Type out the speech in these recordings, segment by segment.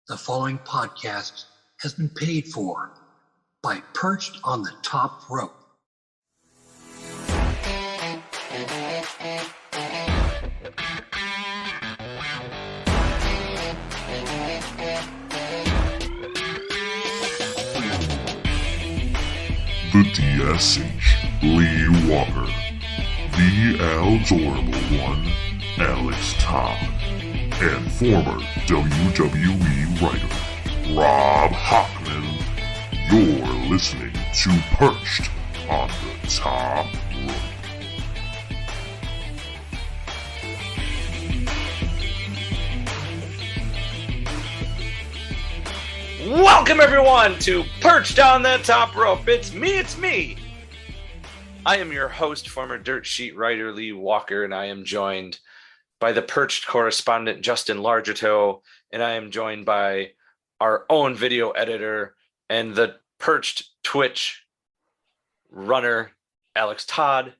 The following podcast has been paid for by Perched on the Top Rope. The DSH, Lee Walker. The Adorable One, Alex Todd. And former WWE writer, Rob Hockman. You're listening to Perched on the Top Rope. Welcome everyone to Perched on the Top Rope. It's me. I am your host, former Dirt Sheet writer Lee Walker, and I am joined by the Perched correspondent Justin Largertoe, and I am joined by our own video editor and the Perched Twitch runner, Alex Todd.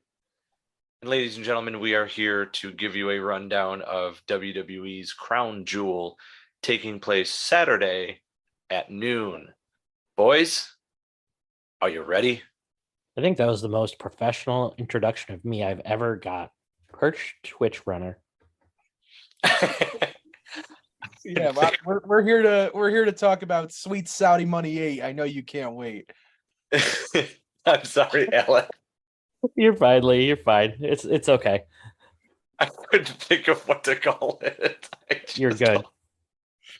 And ladies and gentlemen, we are here to give you a rundown of WWE's Crown Jewel taking place Saturday at noon. Boys, are you ready? I think that was the most professional introduction of me I've ever got. Perched Twitch runner. Yeah, we're here to talk about Sweet Saudi Money 8. I know you can't wait. I'm sorry, Alex. You're fine, Lee. You're fine. It's okay. I couldn't think of what to call it. You're good.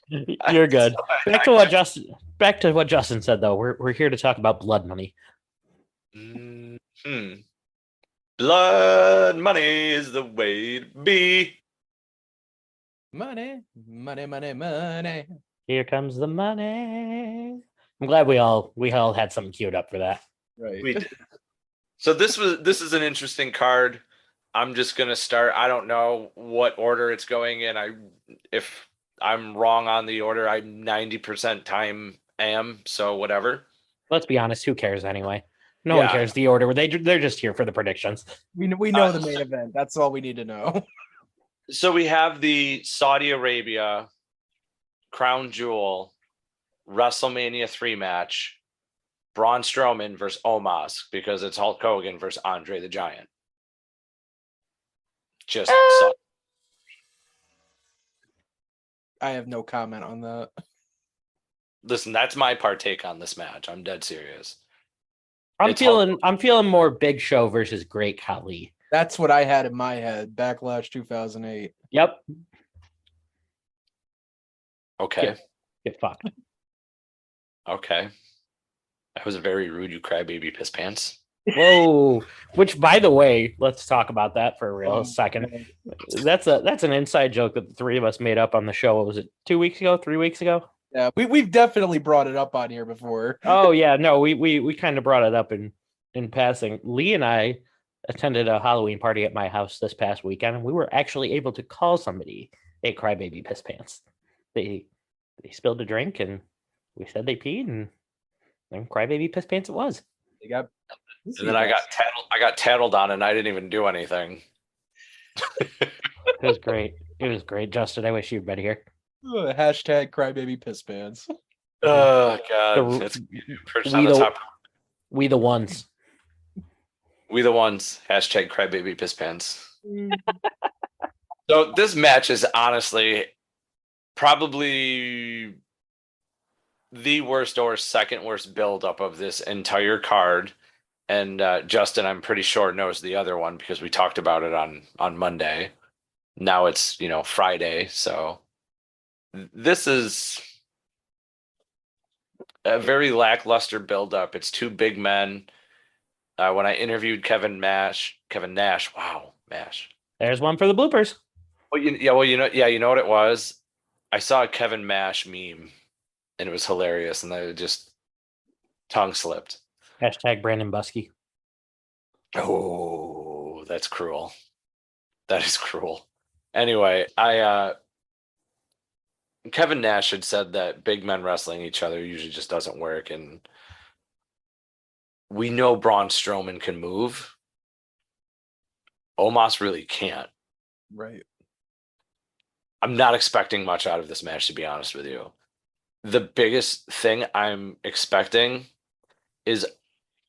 You're good. Back to what Justin said though. We're here to talk about blood money. Blood money is the way to be. Money. Here comes the money. I'm glad we all had something queued up for that. Right. We did. So this is an interesting card. I'm just gonna start. I don't know what order it's going in. If I'm wrong on the order, I'm 90% time am, so whatever. Let's be honest, who cares anyway? No one cares the order. They're just here for the predictions. We know the main event. That's all we need to know. So we have the Saudi Arabia Crown Jewel WrestleMania 3 match, Braun Strowman versus Omos, because it's Hulk Hogan versus Andre the Giant. Just sucks. I have no comment on that. Listen, that's my partake on this match. I'm dead serious. I'm feeling more Big Show versus Great Khali. That's what I had in my head. Backlash 2008. Yep. Okay. Get fucked. Okay. That was very rude, you crybaby piss pants. Whoa. Which, by the way, let's talk about that for a real second. That's an inside joke that the three of us made up on the show. What was it, 2 weeks ago, 3 weeks ago? Yeah, we've definitely brought it up on here before. Oh yeah, no, we kind of brought it up in passing. Lee and I attended a Halloween party at my house this past weekend, and we were actually able to call somebody a crybaby piss pants. They spilled a drink, and we said they peed, and then crybaby piss pants it was. And then I got tattled on, and I didn't even do anything. It was great. It was great, Justin. I wish you'd been here. Hashtag crybaby piss pants. Oh God! It's Perched on the Top. We the ones. We the ones. Hashtag crybaby piss pants. So this match is honestly probably the worst or second worst buildup of this entire card. And Justin, I'm pretty sure, knows the other one because we talked about it on Monday. Now it's, Friday. So this is a very lackluster buildup. It's two big men. When I interviewed Kevin Nash, wow, Mash. There's one for the bloopers. Well, you know what it was? I saw a Kevin Nash meme, and it was hilarious, and I just tongue slipped. Hashtag Brandon Buskey. Oh, that's cruel. That is cruel. Anyway, Kevin Nash had said that big men wrestling each other usually just doesn't work, and we know Braun Strowman can move. Omos really can't. Right. I'm not expecting much out of this match, to be honest with you. the biggest thing I'm expecting is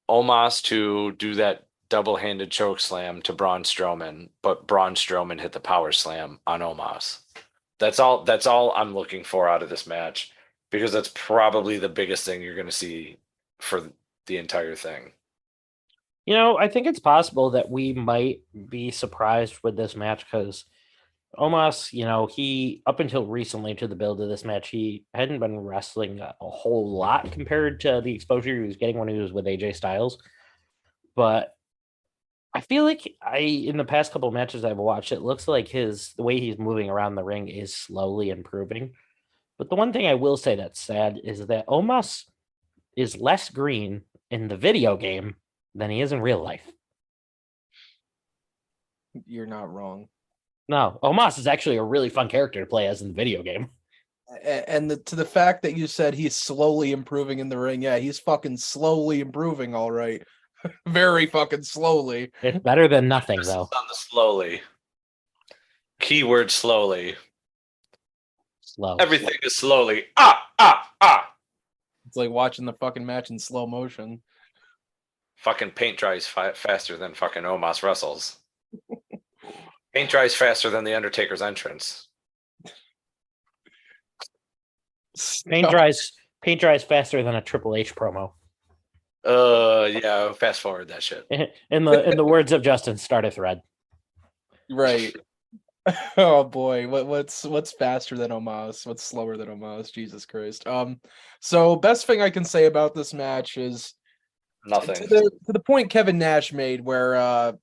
Omos to do that double-handed choke slam to Braun Strowman, but Braun Strowman hit the power slam on Omos. That's all I'm looking for out of this match, because that's probably the biggest thing you're going to see for the entire thing. I think it's possible that we might be surprised with this match because Omos, he up until recently to the build of this match, he hadn't been wrestling a whole lot compared to the exposure he was getting when he was with AJ Styles. But I feel like in the past couple of matches I've watched, it looks like the way he's moving around the ring is slowly improving. But the one thing I will say that's sad is that Omos is less green in the video game than he is in real life. You're not wrong. No, Omos is actually a really fun character to play as in the video game. And to the fact that you said he's slowly improving in the ring, yeah, he's fucking slowly improving, all right. Very fucking slowly. It's better than nothing, Emphasis though. on the slowly. Keyword slowly. Slow. Everything is slowly. Ah! It's like watching the fucking match in slow motion. Fucking paint dries faster than fucking Omos wrestles. Paint dries faster than the Undertaker's entrance. Paint dries faster than a Triple H promo. Yeah, fast forward that shit. In the words of Justin, start a thread. Right. Oh boy, what's faster than Omos? What's slower than Omos? Jesus Christ. So best thing I can say about this match is Nothing. To the point Kevin Nash made, where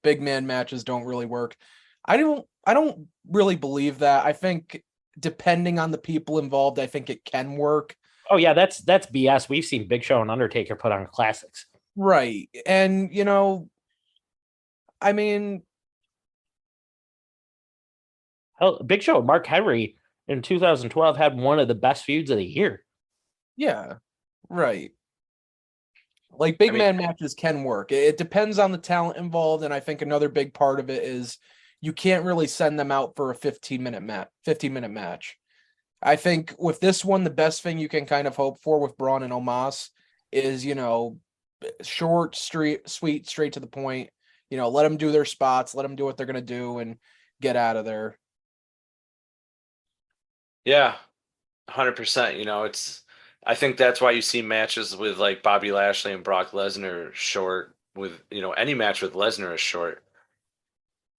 big man matches don't really work. I don't really believe that. I think depending on the people involved, I think it can work. Oh yeah, that's BS. We've seen Big Show and Undertaker put on classics. Right. And I mean, hell, Big Show and Mark Henry in 2012 had one of the best feuds of the year. Yeah. Right. Like big man matches can work. It depends on the talent involved, and I think another big part of it is you can't really send them out for a 15-minute match. I think with this one, the best thing you can kind of hope for with Braun and Omos is, short, sweet, straight to the point. Let them do their spots, let them do what they're going to do, and get out of there. Yeah, 100%. I think that's why you see matches with like Bobby Lashley and Brock Lesnar short. With any match with Lesnar is short.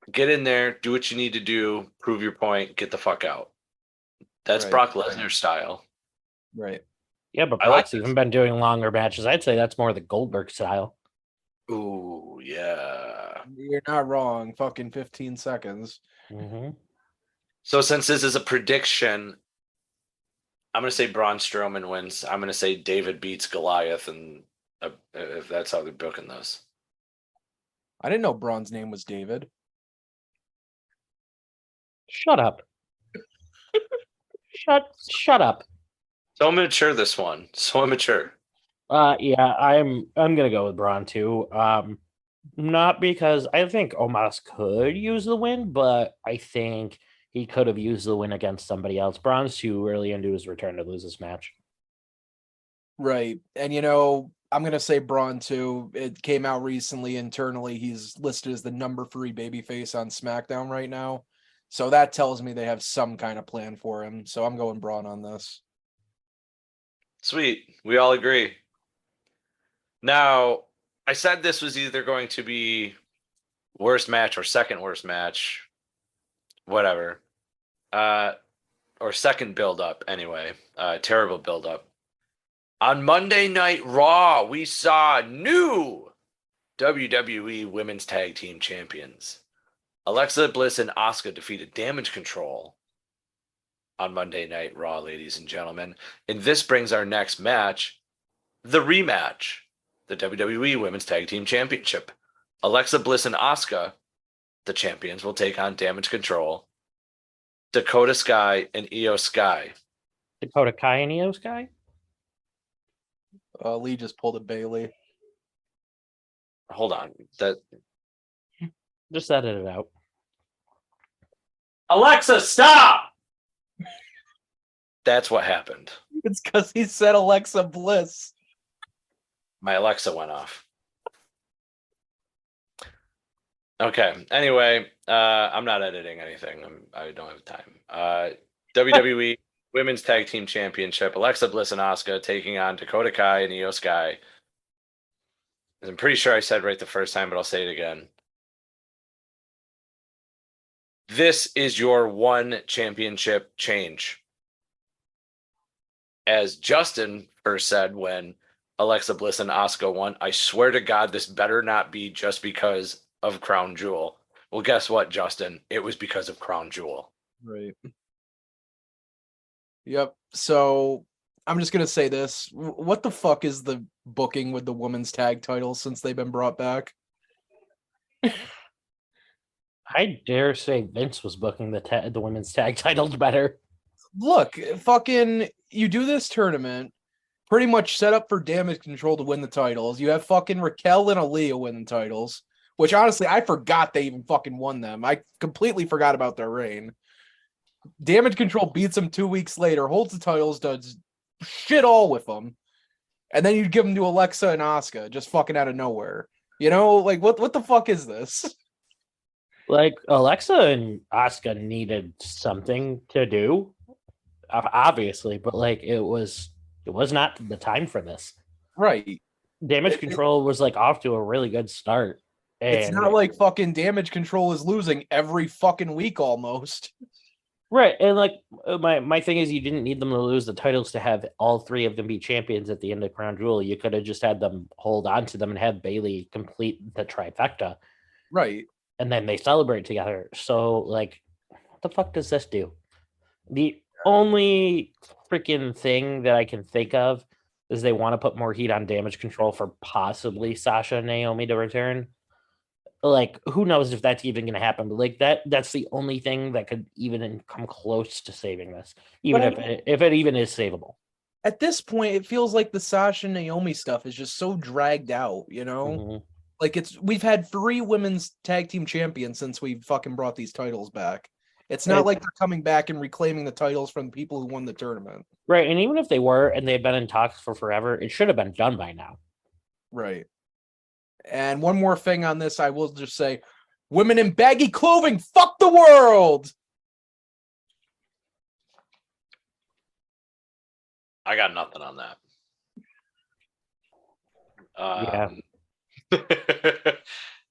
Get in there, do what you need to do, prove your point, get the fuck out. That's Right. Brock Lesnar's style. Right. Yeah, but I like Brock's even been doing longer matches. I'd say that's more the Goldberg style. Ooh, yeah. You're not wrong. Fucking 15 seconds. Mm-hmm. So since this is a prediction, I'm going to say Braun Strowman wins. I'm going to say David beats Goliath, and if that's how they're booking this. I didn't know Braun's name was David. Shut up. Shut up. So immature, this one. So immature. Yeah, I'm gonna go with Braun too. Not because I think Omos could use the win, but I think he could have used the win against somebody else. Braun's too early into his return to lose this match. Right. And I'm going to say Braun too. It came out recently internally. He's listed as the number 3 babyface on SmackDown right now. So that tells me they have some kind of plan for him. So I'm going Braun on this. Sweet. We all agree. Now, I said this was either going to be worst match or second worst match. Whatever. Or second build-up, anyway. Terrible build-up. On Monday Night Raw, we saw new WWE Women's Tag Team Champions. Alexa Bliss and Asuka defeated Damage Control on Monday Night Raw, ladies and gentlemen. And this brings our next match, the rematch, the WWE Women's Tag Team Championship. Alexa Bliss and Asuka, the champions, will take on Damage Control, Dakota Sky, and Io Sky. Dakota Kai and Io Sky? Lee just pulled a Bailey. Hold on. Just edit it out. Alexa, stop! That's what happened. It's because he said Alexa Bliss. My Alexa went off. Okay. Anyway, I'm not editing anything. I don't have time. WWE Women's Tag Team Championship. Alexa Bliss and Asuka taking on Dakota Kai and Io Sky. I'm pretty sure I said right the first time, but I'll say it again. This is your one championship change. As Justin first said when Alexa Bliss and Asuka won, I swear to God, this better not be just because of Crown Jewel. Well, guess what, Justin? It was because of Crown Jewel. Right. Yep. So I'm just going to say this. What the fuck is the booking with the women's tag titles since they've been brought back? I dare say Vince was booking the women's tag titles better. Look, fucking, you do this tournament, pretty much set up for Damage Control to win the titles. You have fucking Raquel and Aaliyah win the titles, which honestly, I forgot they even fucking won them. I completely forgot about their reign. Damage Control beats them 2 weeks later, holds the titles, does shit all with them, and then you give them to Alexa and Asuka, just fucking out of nowhere. You know, like, what the fuck is this? Like, Alexa and Asuka needed something to do, obviously, but like it was not the time for this. Right. Damage Control was like off to a really good start. And it's not like fucking Damage Control is losing every fucking week almost. Right. And like my thing is you didn't need them to lose the titles to have all three of them be champions at the end of Crown Jewel. You could have just had them hold on to them and have Bayley complete the trifecta. Right. And then they celebrate together. So like what the fuck does this do? The only freaking thing that I can think of is they want to put more heat on Damage Control for possibly Sasha and Naomi to return. Like, who knows if that's even going to happen? But like that's the only thing that could even come close to saving this, even if it even is savable. At this point, it feels like the Sasha and Naomi stuff is just so dragged out, you know? Mm-hmm. Like we've had 3 women's tag team champions since we fucking brought these titles back. It's not like they're coming back and reclaiming the titles from the people who won the tournament. Right. And even if they were and they'd been in talks for forever, it should have been done by now. Right. And one more thing on this, I will just say, women in baggy clothing, fuck the world! I got nothing on that.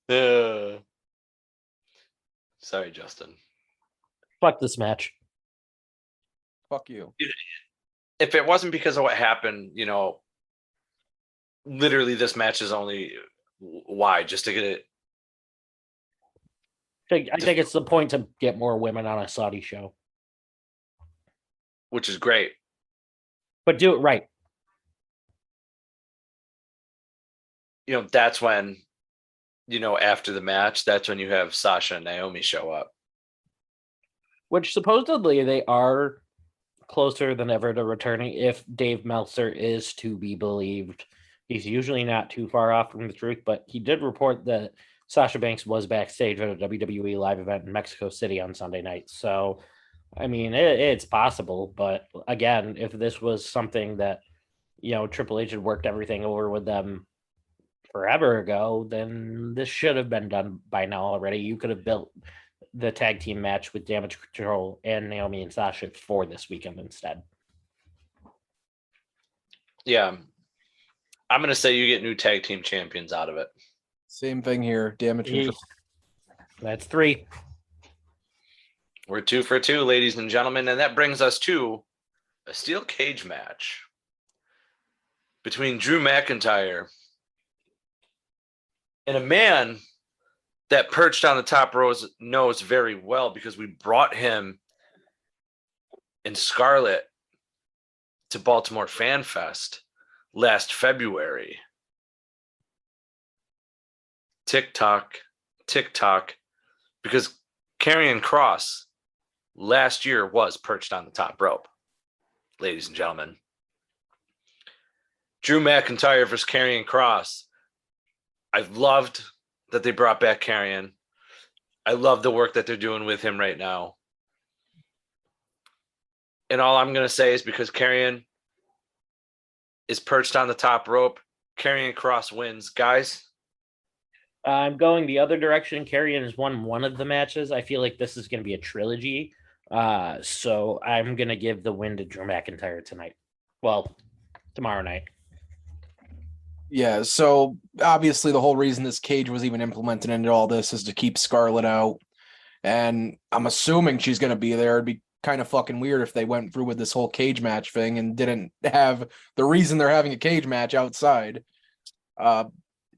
Yeah. Sorry, Justin. Fuck this match. Fuck you. If it wasn't because of what happened, you know, literally this match is only why? Just to get it. I think it's the point to get more women on a Saudi show. Which is great. But do it right. You know, that's when, you know, after the match, that's when you have Sasha and Naomi show up. Which supposedly they are closer than ever to returning if Dave Meltzer is to be believed. He's usually not too far off from the truth, but he did report that Sasha Banks was backstage at a WWE live event in Mexico City on Sunday night. So, I mean, it's possible. But again, if this was something that, you know, Triple H had worked everything over with them forever ago, then this should have been done by now already. You could have built the tag team match with Damage Control and Naomi and Sasha for this weekend instead. Yeah. I'm going to say you get new tag team champions out of it. Same thing here. Damage Control. That's 3. We're 2 for 2, ladies and gentlemen. And that brings us to a steel cage match between Drew McIntyre and a man that Perched on the Top Rows knows very well because we brought him in Scarlet to Baltimore Fan Fest last February. TikTok, because Karrion Kross last year was Perched on the Top Rope, ladies and gentlemen. Drew McIntyre versus Karrion Kross. I've loved that they brought back Karrion. I love the work that they're doing with him right now. And all I'm going to say is because Karrion is perched on the top rope, Karrion Kross wins. Guys, I'm going the other direction. Karrion has won one of the matches. I feel like this is going to be a trilogy. So I'm going to give the win to Drew McIntyre tonight. Well, tomorrow night. Yeah, so obviously the whole reason this cage was even implemented into all this is to keep Scarlett out. And I'm assuming she's going to be there. It'd be kind of fucking weird if they went through with this whole cage match thing and didn't have the reason they're having a cage match outside. But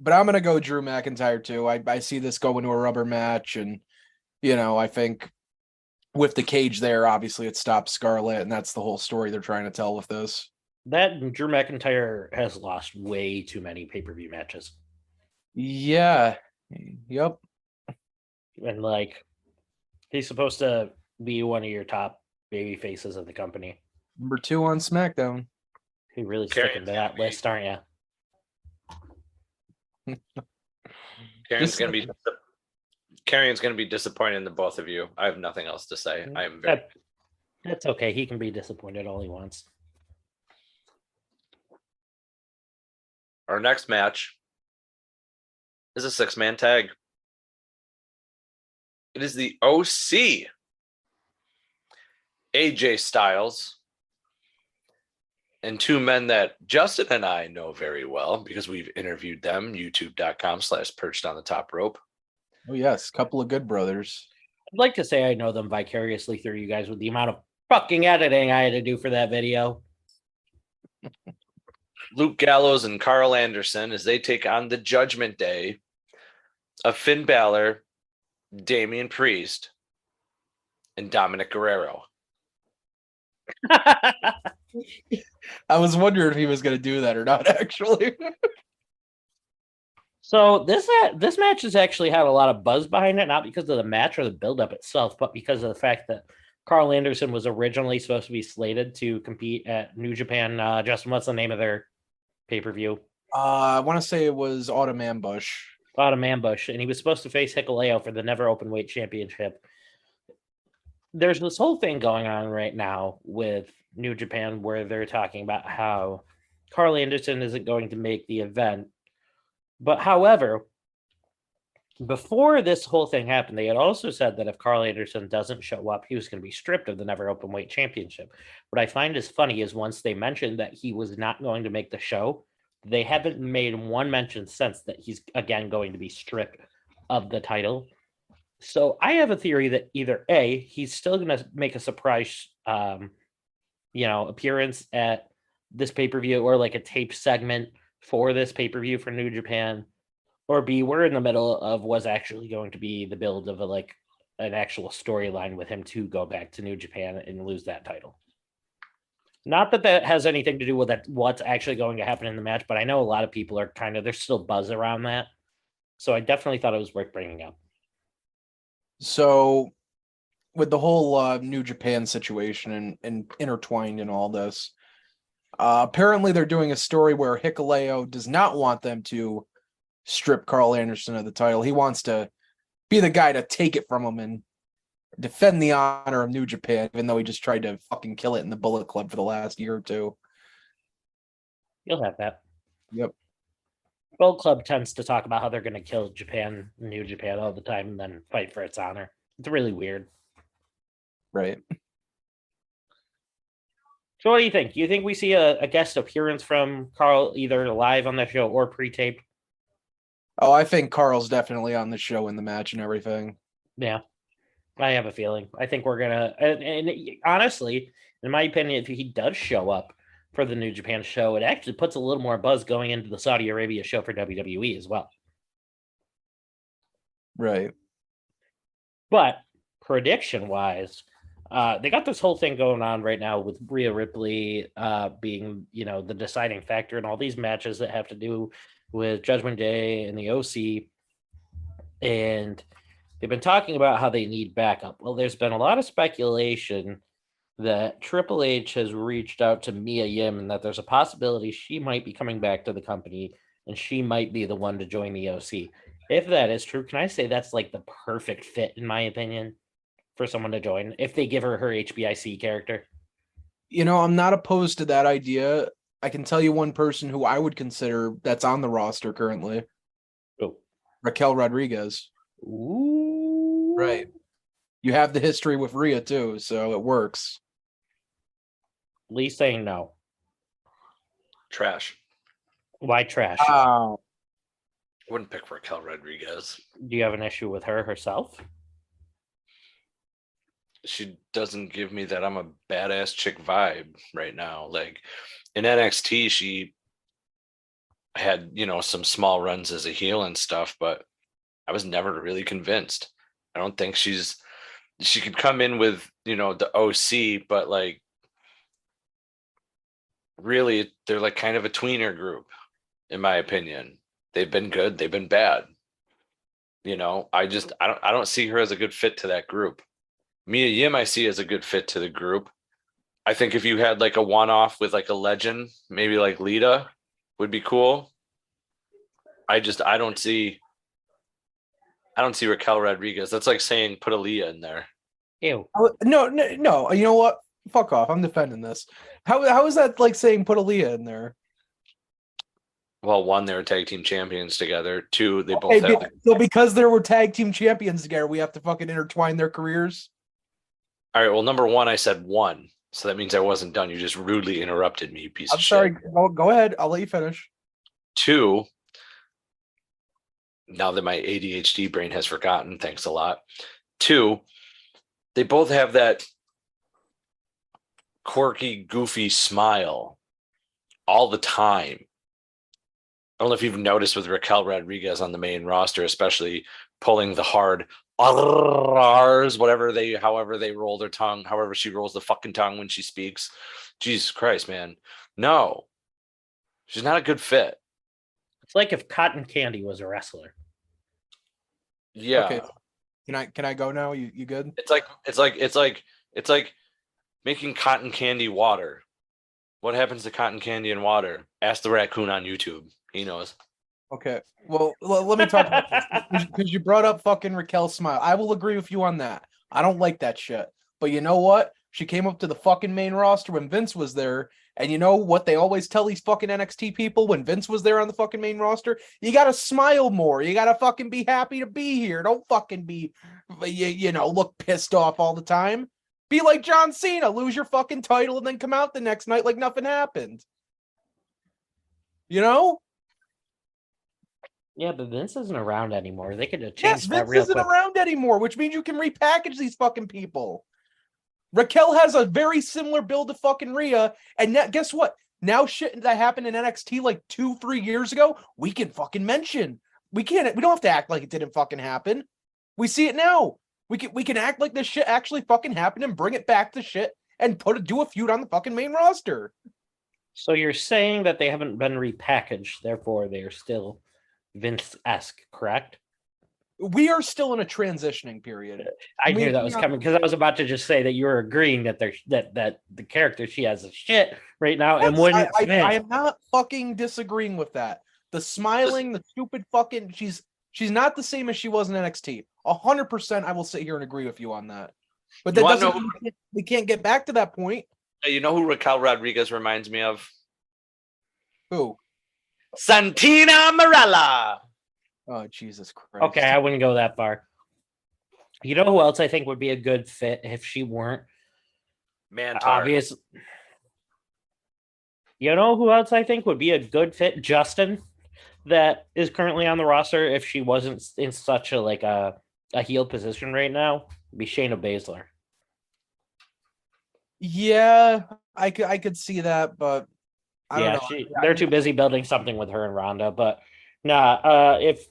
I'm going to go Drew McIntyre too. I see this going to a rubber match. And, you know, I think with the cage there, obviously it stops Scarlett. And that's the whole story they're trying to tell with this. That Drew McIntyre has lost way too many pay-per-view matches. Yeah. Yep. And like, he's supposed to be one of your top baby faces of the company. Number 2 on SmackDown. You're really sticking to that list, aren't you? Karrion's going to be disappointed in the both of you. I have nothing else to say. I am very. That's okay. He can be disappointed all he wants. Our next match is a 6-man tag. It is the OC, AJ Styles, and 2 men that Justin and I know very well because we've interviewed them, youtube.com/perched on the top rope. Oh, yes. Couple of good brothers. I'd like to say I know them vicariously through you guys with the amount of fucking editing I had to do for that video. Luke Gallows and Carl Anderson as they take on the Judgment Day of Finn Balor, Damian Priest, and Dominic Guerrero. I was wondering if he was going to do that or not, actually. So this match has actually had a lot of buzz behind it, not because of the match or the build-up itself, but because of the fact that Carl Anderson was originally supposed to be slated to compete at New Japan. Justin, what's the name of their pay-per-view? I want to say it was Autumn Ambush. Autumn Ambush, and he was supposed to face Hikuleo for the Never Openweight Championship. There's this whole thing going on right now with New Japan where they're talking about how Carl Anderson isn't going to make the event. But however, before this whole thing happened, they had also said that if Carl Anderson doesn't show up, he was going to be stripped of the Never Openweight Championship. What I find is funny is once they mentioned that he was not going to make the show, they haven't made one mention since that he's again going to be stripped of the title. So I have a theory that either A, he's still going to make a surprise, appearance at this pay-per-view or like a tape segment for this pay-per-view for New Japan, or B, we're in the middle of what's actually going to be the build of an actual storyline with him to go back to New Japan and lose that title. Not that that has anything to do with what's actually going to happen in the match, but I know a lot of people are there's still buzz around that. So I definitely thought it was worth bringing up. So with the whole New Japan situation and intertwined in all this, apparently they're doing a story where Hikuleo does not want them to strip Carl Anderson of the title. He wants to be the guy to take it from him and defend the honor of New Japan, even though he just tried to fucking kill it in the Bullet Club for the last year or two. You'll have that. Yep. Bullet Club tends to talk about how they're going to kill Japan, New Japan all the time, and then fight for its honor. It's really weird. Right. So what do you think? Do you think we see a guest appearance from Carl either live on the show or pre-taped? Oh, I think Carl's definitely on the show in the match and everything. Yeah. I have a feeling. I think we're going to... And honestly, in my opinion, if he does show up for the New Japan show, it actually puts a little more buzz going into the Saudi Arabia show for WWE as well. Right. But prediction-wise, they got this whole thing going on right now with Rhea Ripley being, the deciding factor in all these matches that have to do with Judgment Day and the OC. And they've been talking about how they need backup. Well, there's been a lot of speculation that Triple H has reached out to Mia Yim and that there's a possibility she might be coming back to the company and she might be the one to join the OC. If that is true, can I say that's like the perfect fit, in my opinion, for someone to join if they give her HBIC character? I'm not opposed to that idea. I can tell you one person who I would consider that's on the roster currently. Oh. Raquel Rodriguez. Ooh. Right. You have the history with Rhea too, so it works. Lee saying no. Trash. Why trash? Wouldn't pick Raquel Rodriguez. Do you have an issue with her herself? She doesn't give me that I'm a badass chick vibe right now. Like in NXT, she had, some small runs as a heel and stuff, but I was never really convinced. I don't think she could come in with, the OC, but like really they're like kind of a tweener group, in my opinion. They've been good, they've been bad. I don't see her as a good fit to that group. Mia Yim I see as a good fit to the group. I think if you had like a one-off with like a legend, maybe like Lita would be cool. I don't see Raquel Rodriguez. That's like saying put Aaliyah in there. Ew. No. You know what? Fuck off. I'm defending this. How is that like saying put Aaliyah in there? Well, one, they were tag team champions together. Two, they both have. So because there were tag team champions together, we have to fucking intertwine their careers. All right. Well, number one, I said one, so that means I wasn't done. You just rudely interrupted me, you piece of shit. I'm sorry. Go ahead. I'll let you finish. Two, now that my ADHD brain has forgotten, thanks a lot. Two, they both have that quirky, goofy smile all the time. I don't know if you've noticed with Raquel Rodriguez on the main roster, especially pulling the hard R's, however they roll their tongue, however she rolls the fucking tongue when she speaks. Jesus Christ, man. No. She's not a good fit. It's like if Cotton Candy was a wrestler. Yeah. Okay. Can I go now? You good? It's like making cotton candy water. What happens to cotton candy and water? Ask the raccoon on YouTube. He knows. Okay. Well, let me talk about this because you brought up fucking Raquel Smile. I will agree with you on that. I don't like that shit. But you know what? She came up to the fucking main roster when Vince was there. And you know what they always tell these fucking NXT people when Vince was there on the fucking main roster? You gotta smile more. You gotta fucking be happy to be here. Don't fucking be, look pissed off all the time. Be like John Cena, lose your fucking title and then come out the next night like nothing happened. You know? Yeah, but Vince isn't around anymore. They could have changed Yes, that Vince real isn't quick. around anymore, which means you can repackage these fucking people. Raquel has a very similar build to fucking Rhea, and guess what? Now shit that happened in NXT like 2-3 years ago, we can fucking mention. We don't have to act like it didn't fucking happen. We see it now. We can act like this shit actually fucking happened and bring it back to shit and do a feud on the fucking main roster. So you're saying that they haven't been repackaged, therefore they are still Vince-esque, correct? We are still in a transitioning period. I knew that was coming because I was about to just say that you were agreeing that that the character she has is shit right now and wouldn't fit. I am not fucking disagreeing with that. The smiling, the stupid fucking she's not the same as she was in NXT. 100% I will sit here and agree with you on that. But that doesn't mean we can't get back to that point. You know who Raquel Rodriguez reminds me of? Who? Santina Marella. Oh, Jesus Christ. Okay, I wouldn't go that far. You know who else I think would be a good fit if she weren't obvious? You know who else I think would be a good fit? Justin, that is currently on the roster. If she wasn't in such a heel position right now, would be Shayna Baszler. Yeah, I could see that, but I don't know. They're too busy building something with her and Ronda. But nah, if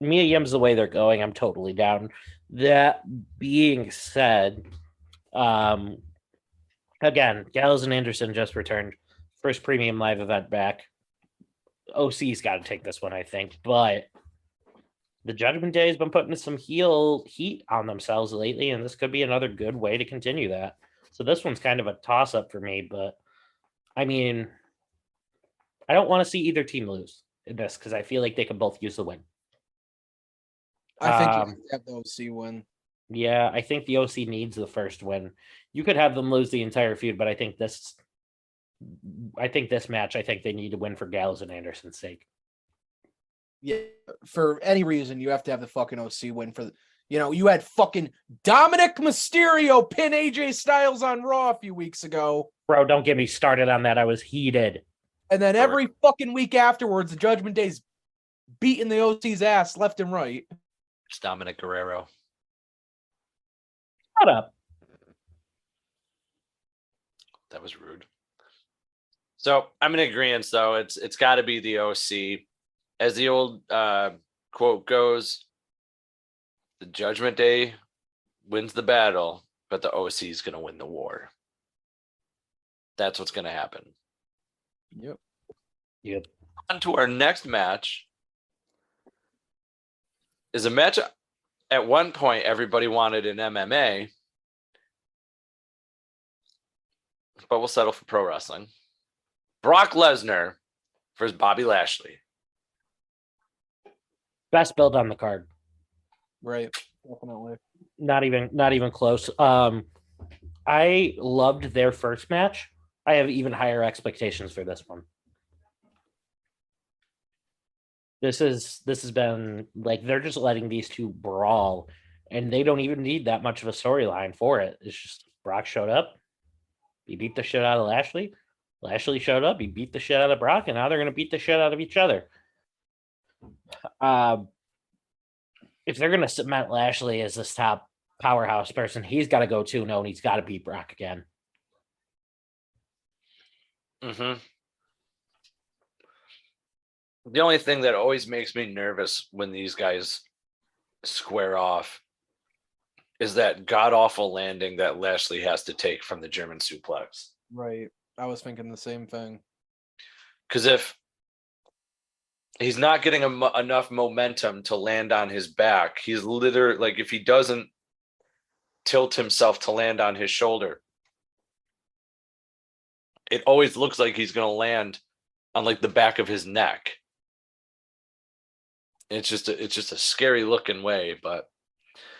Mia Yim's the way they're going, I'm totally down. That being said, again, Gallows and Anderson just returned. First premium live event back. OC's got to take this one, I think. But the Judgment Day has been putting some heel heat on themselves lately, and this could be another good way to continue that. So this one's kind of a toss-up for me, but I mean, I don't want to see either team lose in this because I feel like they can both use the win. I think you have the OC win. Yeah, I think the OC needs the first win. You could have them lose the entire feud, but I think this match, I think they need to win for Gallows and Anderson's sake. Yeah, for any reason, you have to have the fucking OC win for, you had fucking Dominic Mysterio pin AJ Styles on Raw a few weeks ago. Bro, don't get me started on that. I was heated. And then every fucking week afterwards, the Judgment Day's beating the OC's ass left and right. It's Dominic Guerrero. Shut up. That was rude. So I'm in agreement, though. It's got to be the OC. As the old quote goes, the Judgment Day wins the battle, but the OC is going to win the war. That's what's going to happen. Yep. On to our next match. Is a match at one point everybody wanted in MMA, but we'll settle for pro wrestling. Brock Lesnar versus Bobby Lashley. Best build on the card. Right. Definitely. Not even close. I loved their first match. I have even higher expectations for this one. This has been like they're just letting these two brawl, and they don't even need that much of a storyline for it. It's just Brock showed up, he beat the shit out of Lashley. Lashley showed up, he beat the shit out of Brock, and now they're gonna beat the shit out of each other. If they're gonna cement Lashley as this top powerhouse person, he's got to go 2-0, and he's got to beat Brock again. Mm-hmm. The only thing that always makes me nervous when these guys square off is that god-awful landing that Lashley has to take from the German suplex. Right. I was thinking the same thing. Because if he's not getting enough momentum to land on his back, he's literally, like, if he doesn't tilt himself to land on his shoulder, it always looks like he's going to land on, like, the back of his neck. It's just a scary looking way, but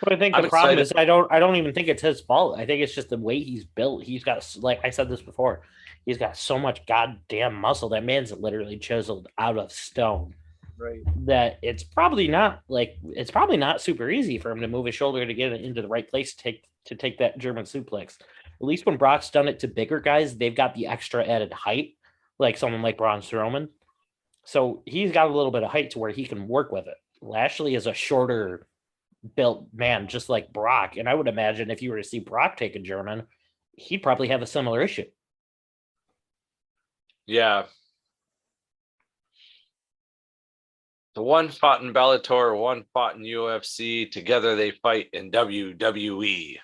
I think the problem is I don't even think it's his fault. I think it's just the way he's built. He's got, like I said this before, he's got so much goddamn muscle. That man's literally chiseled out of stone. Right. That it's probably not super easy for him to move his shoulder to get it into the right place to take that German suplex. At least when Brock's done it to bigger guys, they've got the extra added height, like someone like Braun Strowman. So he's got a little bit of height to where he can work with it. Lashley is a shorter built man, just like Brock. And I would imagine if you were to see Brock take a German, he'd probably have a similar issue. Yeah. The one fought in Bellator, one fought in UFC. Together they fight in WWE,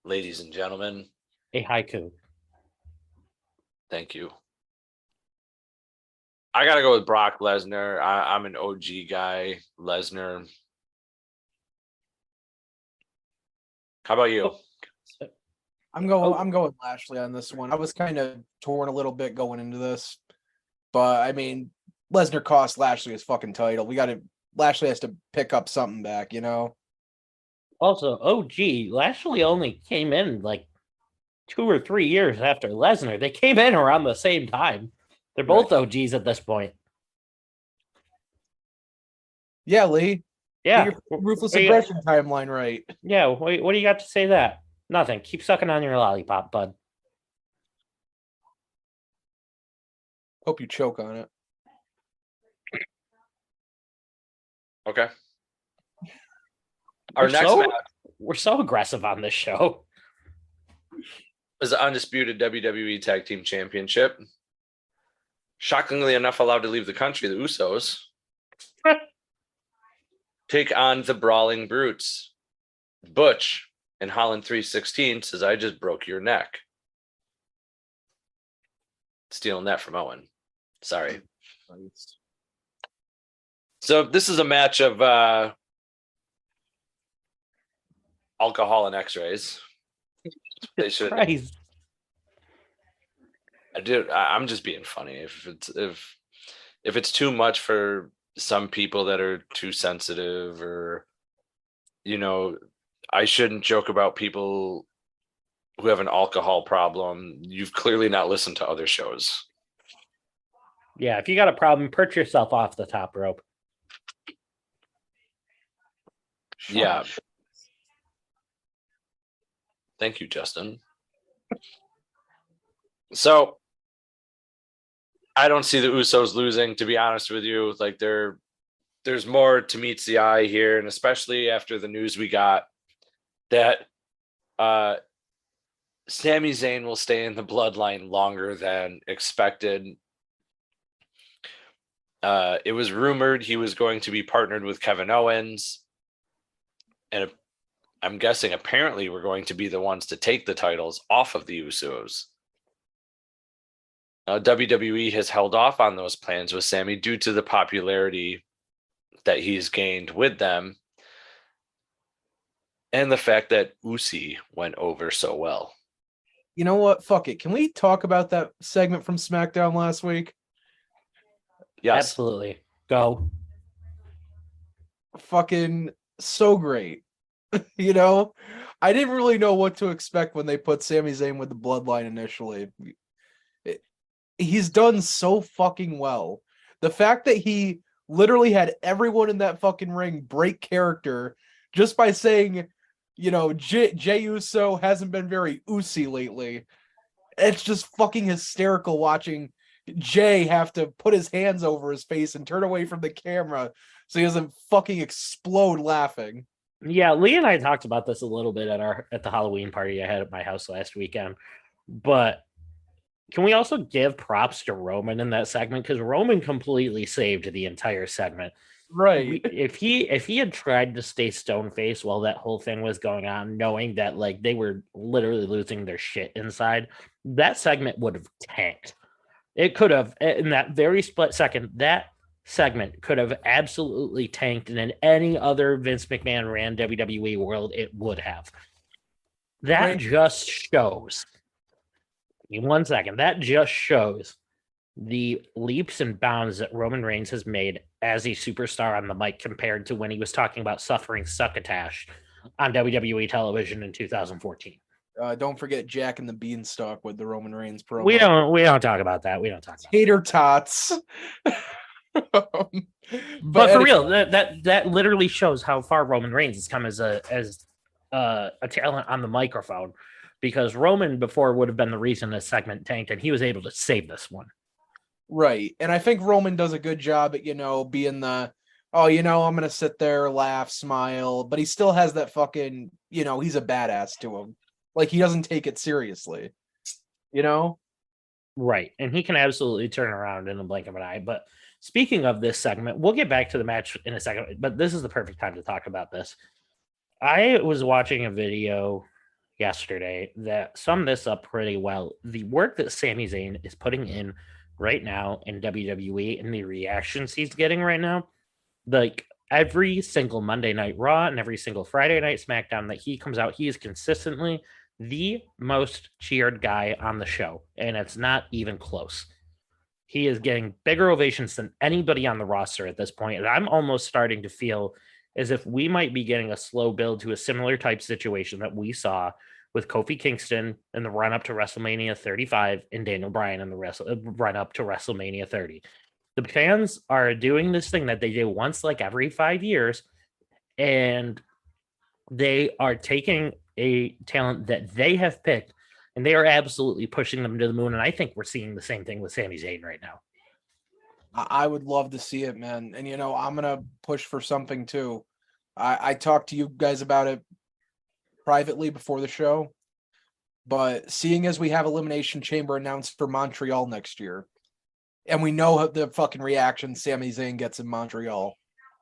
ladies and gentlemen. A haiku. Thank you. I got to go with Brock Lesnar. I'm an OG guy, Lesnar. How about you? I'm going Lashley on this one. I was kind of torn a little bit going into this, but I mean, Lesnar cost Lashley his fucking title. Lashley has to pick up something back, Also, OG, Lashley only came in like 2 or 3 years after Lesnar. They came in around the same time. They're both right. OGs at this point. Yeah, Lee. Yeah. Your ruthless aggression timeline, right? Yeah. What do you got to say that? Nothing. Keep sucking on your lollipop, bud. Hope you choke on it. Okay. We're so aggressive on this show. Is the Undisputed WWE Tag Team Championship. Shockingly enough, allowed to leave the country, the Usos take on the Brawling Brutes. Butch and Holland 316 says, I just broke your neck. Stealing that from Owen. Sorry. So this is a match of alcohol and x-rays. They should. I'm just being funny. If it's too much for some people that are too sensitive, or I shouldn't joke about people who have an alcohol problem. You've clearly not listened to other shows. Yeah, if you got a problem, perch yourself off the top rope. Yeah. Thank you, Justin. So I don't see the Usos losing, to be honest with you. Like there's more to meets the eye here, and especially after the news we got that Sami Zayn will stay in the bloodline longer than expected. It was rumored he was going to be partnered with Kevin Owens, and I'm guessing apparently we're going to be the ones to take the titles off of the Usos. WWE has held off on those plans with Sami due to the popularity that he's gained with them and the fact that Usi went over so well. You know what? Fuck it. Can we talk about that segment from SmackDown last week? Yes. Absolutely. Go. Fucking so great. You know, I didn't really know what to expect when they put Sami Zayn with the bloodline initially. He's done so fucking well. The fact that he literally had everyone in that fucking ring break character just by saying, you know, Jey Uso hasn't been very Usi lately. It's just fucking hysterical watching Jay have to put his hands over his face and turn away from the camera so he doesn't fucking explode laughing. Yeah, Lee and I talked about this a little bit at the Halloween party I had at my house last weekend. But can we also give props to Roman in that segment? Because Roman completely saved the entire segment. Right. If he had tried to stay stone faced while that whole thing was going on, knowing that like they were literally losing their shit inside, that segment would have tanked. It could have, in that very split second, that segment could have absolutely tanked, and in any other Vince McMahon ran WWE world, it would have. That Right. just shows. In 1 second, that just shows the leaps and bounds that Roman Reigns has made as a superstar on the mic compared to when he was talking about suffering succotash on WWE television in 2014. Don't forget Jack and the Beanstalk with the Roman Reigns promo. We don't talk about that. We don't talk about Tater tots. but for real, that literally shows how far Roman Reigns has come as a talent on the microphone, because Roman before would have been the reason this segment tanked, and he was able to save this one. Right. And I think Roman does a good job at, being the, I'm going to sit there, laugh, smile, but he still has that fucking, he's a badass to him. Like, he doesn't take it seriously, Right. And he can absolutely turn around in the blink of an eye. But speaking of this segment, we'll get back to the match in a second, but this is the perfect time to talk about this. I was watching a video yesterday that summed this up pretty well. The work that Sami Zayn is putting in right now in WWE and the reactions he's getting right now, like every single Monday Night Raw and every single Friday Night SmackDown that he comes out, he is consistently the most cheered guy on the show, and it's not even close. He is getting bigger ovations than anybody on the roster at this point, and I'm almost starting to feel as if we might be getting a slow build to a similar type situation that we saw with Kofi Kingston in the run-up to WrestleMania 35 and Daniel Bryan in the run-up to WrestleMania 30. The fans are doing this thing that they do once like every 5 years, and they are taking a talent that they have picked, and they are absolutely pushing them to the moon. And I think we're seeing the same thing with Sami Zayn right now. I would love to see it, man. And, I'm going to push for something too. I talked to you guys about it privately before the show, but seeing as we have Elimination Chamber announced for Montreal next year, and we know the fucking reaction Sami Zayn gets in Montreal.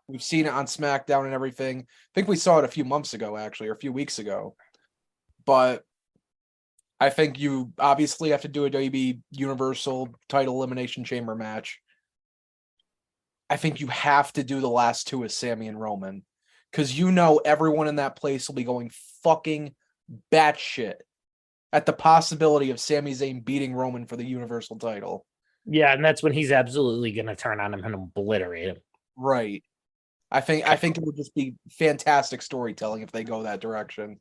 We've seen it on SmackDown and everything. I think we saw it a few months ago, actually, or a few weeks ago. But I think you obviously have to do a WWE Universal title Elimination Chamber match. I think you have to do the last two as Sami and Roman, because everyone in that place will be going fucking batshit at the possibility of Sami Zayn beating Roman for the Universal title. Yeah, and that's when he's absolutely going to turn on him and obliterate him. Right. I think it would just be fantastic storytelling if they go that direction.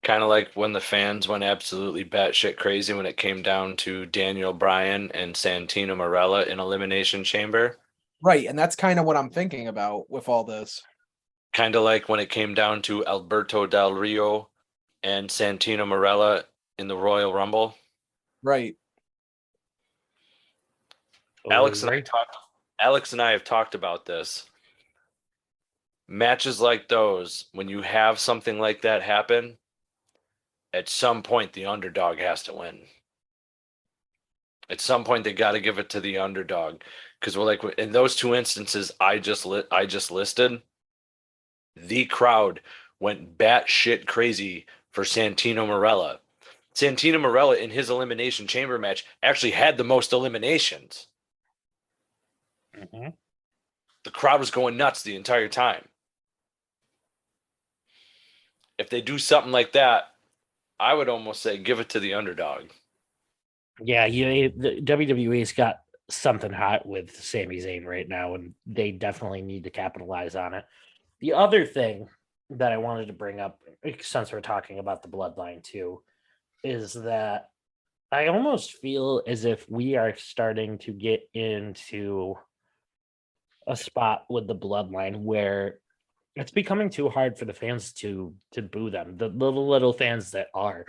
Kind of like when the fans went absolutely batshit crazy when it came down to Daniel Bryan and Santino Marella in Elimination Chamber. Right, and that's kind of what I'm thinking about with all this. Kind of like when it came down to Alberto Del Rio and Santino Marella in the Royal Rumble. Right. Alex and I have talked about this. Matches like those, when you have something like that happen, at some point the underdog has to win. At some point they got to give it to the underdog, because we're like in those two instances I just listed, the crowd went batshit crazy for Santino Marella. Santino Marella in his Elimination Chamber match actually had the most eliminations. Mm-hmm. The crowd was going nuts the entire time. If they do something like that, I would almost say give it to the underdog. Yeah, the WWE's got something hot with Sami Zayn right now, and they definitely need to capitalize on it. The other thing that I wanted to bring up, since we're talking about the bloodline too, is that I almost feel as if we are starting to get into a spot with the bloodline where it's becoming too hard for the fans to boo them. The little fans that are.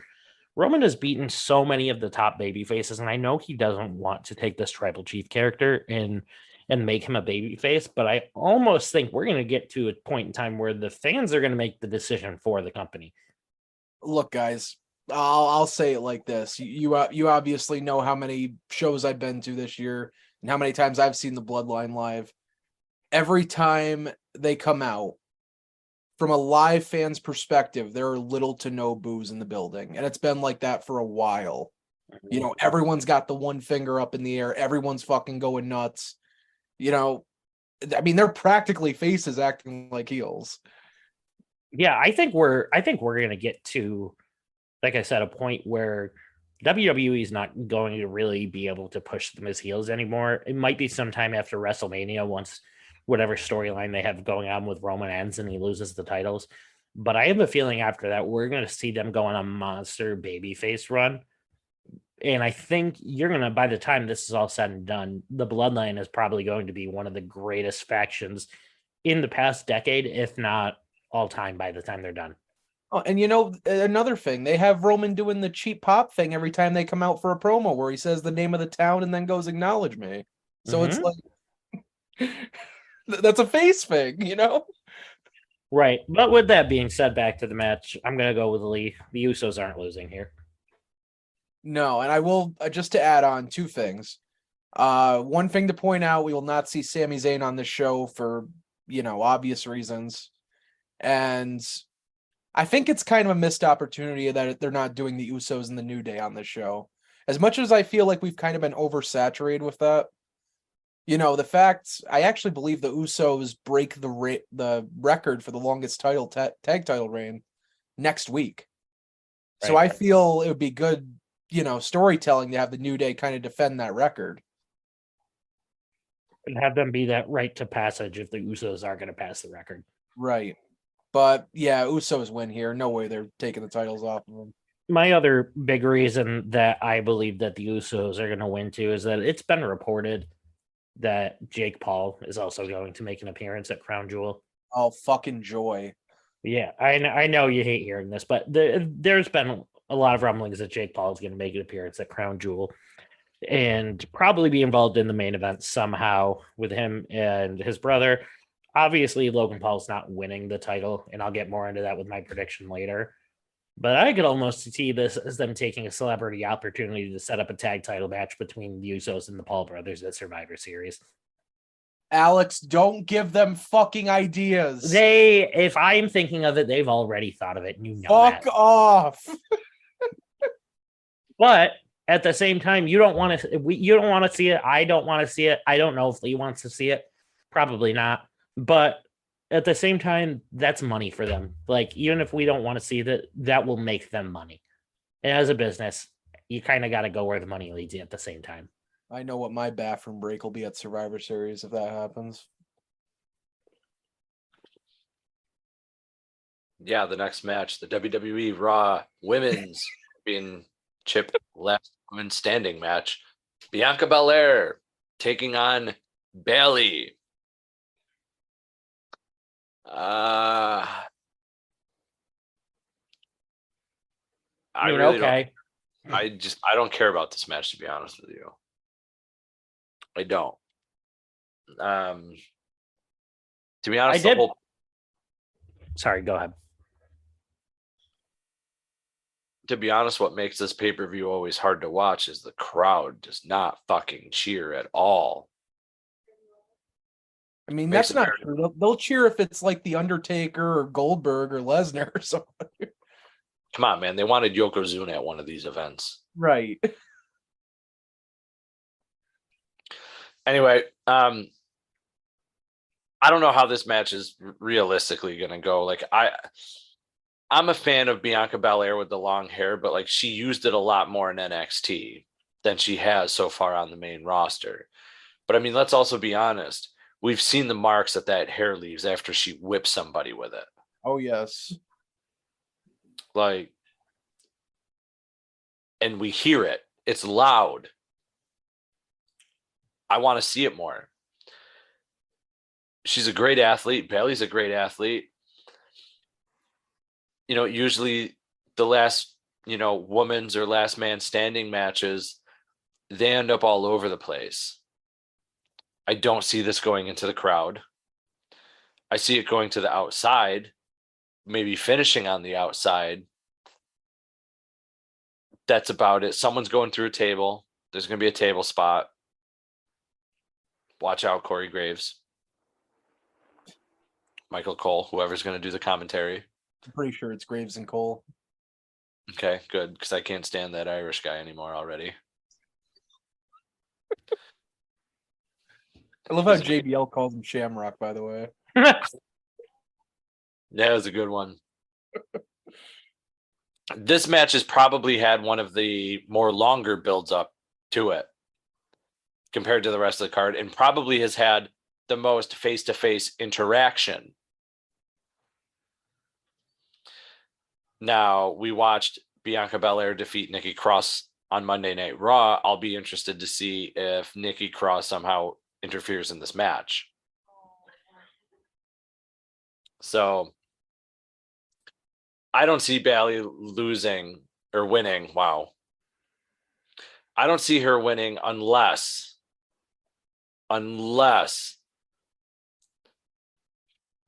Roman has beaten so many of the top baby faces, and I know he doesn't want to take this tribal chief character and make him a baby face, but I almost think we're going to get to a point in time where the fans are going to make the decision for the company. Look, guys, I'll say it like this. You obviously know how many shows I've been to this year and how many times I've seen the Bloodline live. Every time they come out, from a live fan's perspective, there are little to no boos in the building. And it's been like that for a while. You know, everyone's got the one finger up in the air. Everyone's fucking going nuts. You know, I mean, they're practically faces acting like heels. Yeah, I think we're going to get to, like I said, a point where WWE is not going to really be able to push them as heels anymore. It might be sometime after WrestleMania, once whatever storyline they have going on with Roman ends and he loses the titles. But I have a feeling after that, we're going to see them go on a monster babyface run. And I think you're going to, by the time this is all said and done, the Bloodline is probably going to be one of the greatest factions in the past decade, if not all time, by the time they're done. Oh, and you know, another thing, they have Roman doing the cheap pop thing every time they come out for a promo where he says the name of the town and then goes, "Acknowledge me." So it's like, that's a face thing, you know? Right. But with that being said, back to the match, I'm going to go with Lee. The Usos aren't losing here. No, and I will, just to add on two things. One thing to point out, we will not see Sami Zayn on this show for, you know, obvious reasons. And I think it's kind of a missed opportunity that they're not doing the Usos and the New Day on this show. As much as I feel like we've kind of been oversaturated with that, you know, the fact, I actually believe the Usos break the record for the longest tag title reign next week. Right. So I feel it would be good, you know, storytelling to have the New Day kind of defend that record. And have them be that right to passage if the Usos are going to pass the record. Right. But yeah, Usos win here. No way they're taking the titles off of them. My other big reason that I believe that the Usos are going to win too is that it's been reported that Jake Paul is also going to make an appearance at Crown Jewel. Oh, fucking joy. Yeah, I know you hate hearing this, but there's been a lot of rumblings that Jake Paul is going to make an appearance at Crown Jewel and probably be involved in the main event somehow with him and his brother. Obviously, Logan Paul's not winning the title, and I'll get more into that with my prediction later. But I could almost see this as them taking a celebrity opportunity to set up a tag title match between the Usos and the Paul brothers at Survivor Series. Alex, don't give them fucking ideas. If I'm thinking of it, they've already thought of it. And you know Fuck that. Off. But at the same time, you don't want to see it. I don't want to see it. I don't know if Lee wants to see it. Probably not. But at the same time, that's money for them. Like, even if we don't want to see that will make them money. And as a business, you kind of got to go where the money leads you at the same time. I know what my bathroom break will be at Survivor Series if that happens. Yeah, the next match, the WWE Raw Women's Championship Last Women Standing match. Bianca Belair taking on Bayley. I I mean, really okay. don't. I don't care about this match, to be honest with you. I don't. To be honest, Sorry, go ahead. To be honest, what makes this pay-per-view always hard to watch is the crowd does not fucking cheer at all. I mean, that's not true. They'll cheer if it's like The Undertaker or Goldberg or Lesnar or something. Come on, man. They wanted Yokozuna at one of these events. Right. Anyway, I don't know how this match is realistically going to go. Like, I'm a fan of Bianca Belair with the long hair, but like she used it a lot more in NXT than she has so far on the main roster. But I mean, let's also be honest. We've seen the marks that hair leaves after she whips somebody with it. Oh, yes. Like, and we hear it. It's loud. I want to see it more. She's a great athlete. Bayley's a great athlete. You know, usually the last, women's or last man standing matches, they end up all over the place. I don't see this going into the crowd. I see it going to the outside, maybe finishing on the outside. That's about it. Someone's going through a table. There's going to be a table spot. Watch out, Corey Graves. Michael Cole, whoever's going to do the commentary. I'm pretty sure it's Graves and Cole. Okay, good, because I can't stand that Irish guy anymore already. I love how JBL calls him Shamrock, by the way. That was a good one. This match has probably had one of the more longer builds up to it compared to the rest of the card, and probably has had the most face-to-face interaction. Now, we watched Bianca Belair defeat Nikki Cross on Monday Night Raw. I'll be interested to see if Nikki Cross somehow interferes in this match. So I don't see Bayley losing or winning. Wow. I don't see her winning unless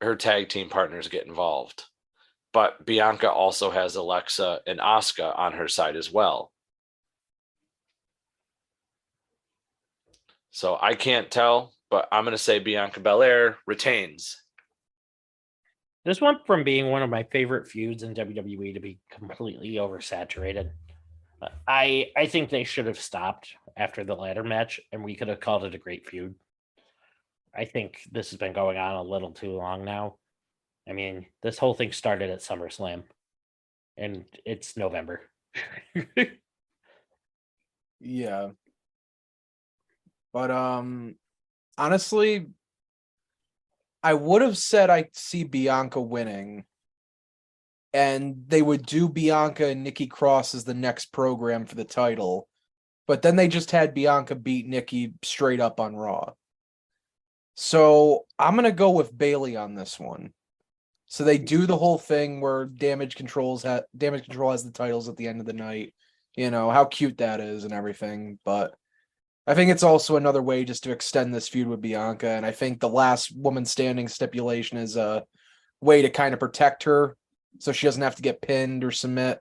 her tag team partners get involved. But Bianca also has Alexa and Asuka on her side as well. So I can't tell, but I'm going to say Bianca Belair retains. This went from being one of my favorite feuds in WWE to be completely oversaturated. I think they should have stopped after the ladder match, and we could have called it a great feud. I think this has been going on a little too long now. I mean, this whole thing started at SummerSlam, and it's November. Yeah. But honestly, I would have said I see Bianca winning, and they would do Bianca and Nikki Cross as the next program for the title. But then they just had Bianca beat Nikki straight up on Raw. So I'm going to go with Bayley on this one. So they do the whole thing where Damage Control has the titles at the end of the night. You know, how cute that is and everything. But I think it's also another way just to extend this feud with Bianca. And I think the last woman standing stipulation is a way to kind of protect her so she doesn't have to get pinned or submit.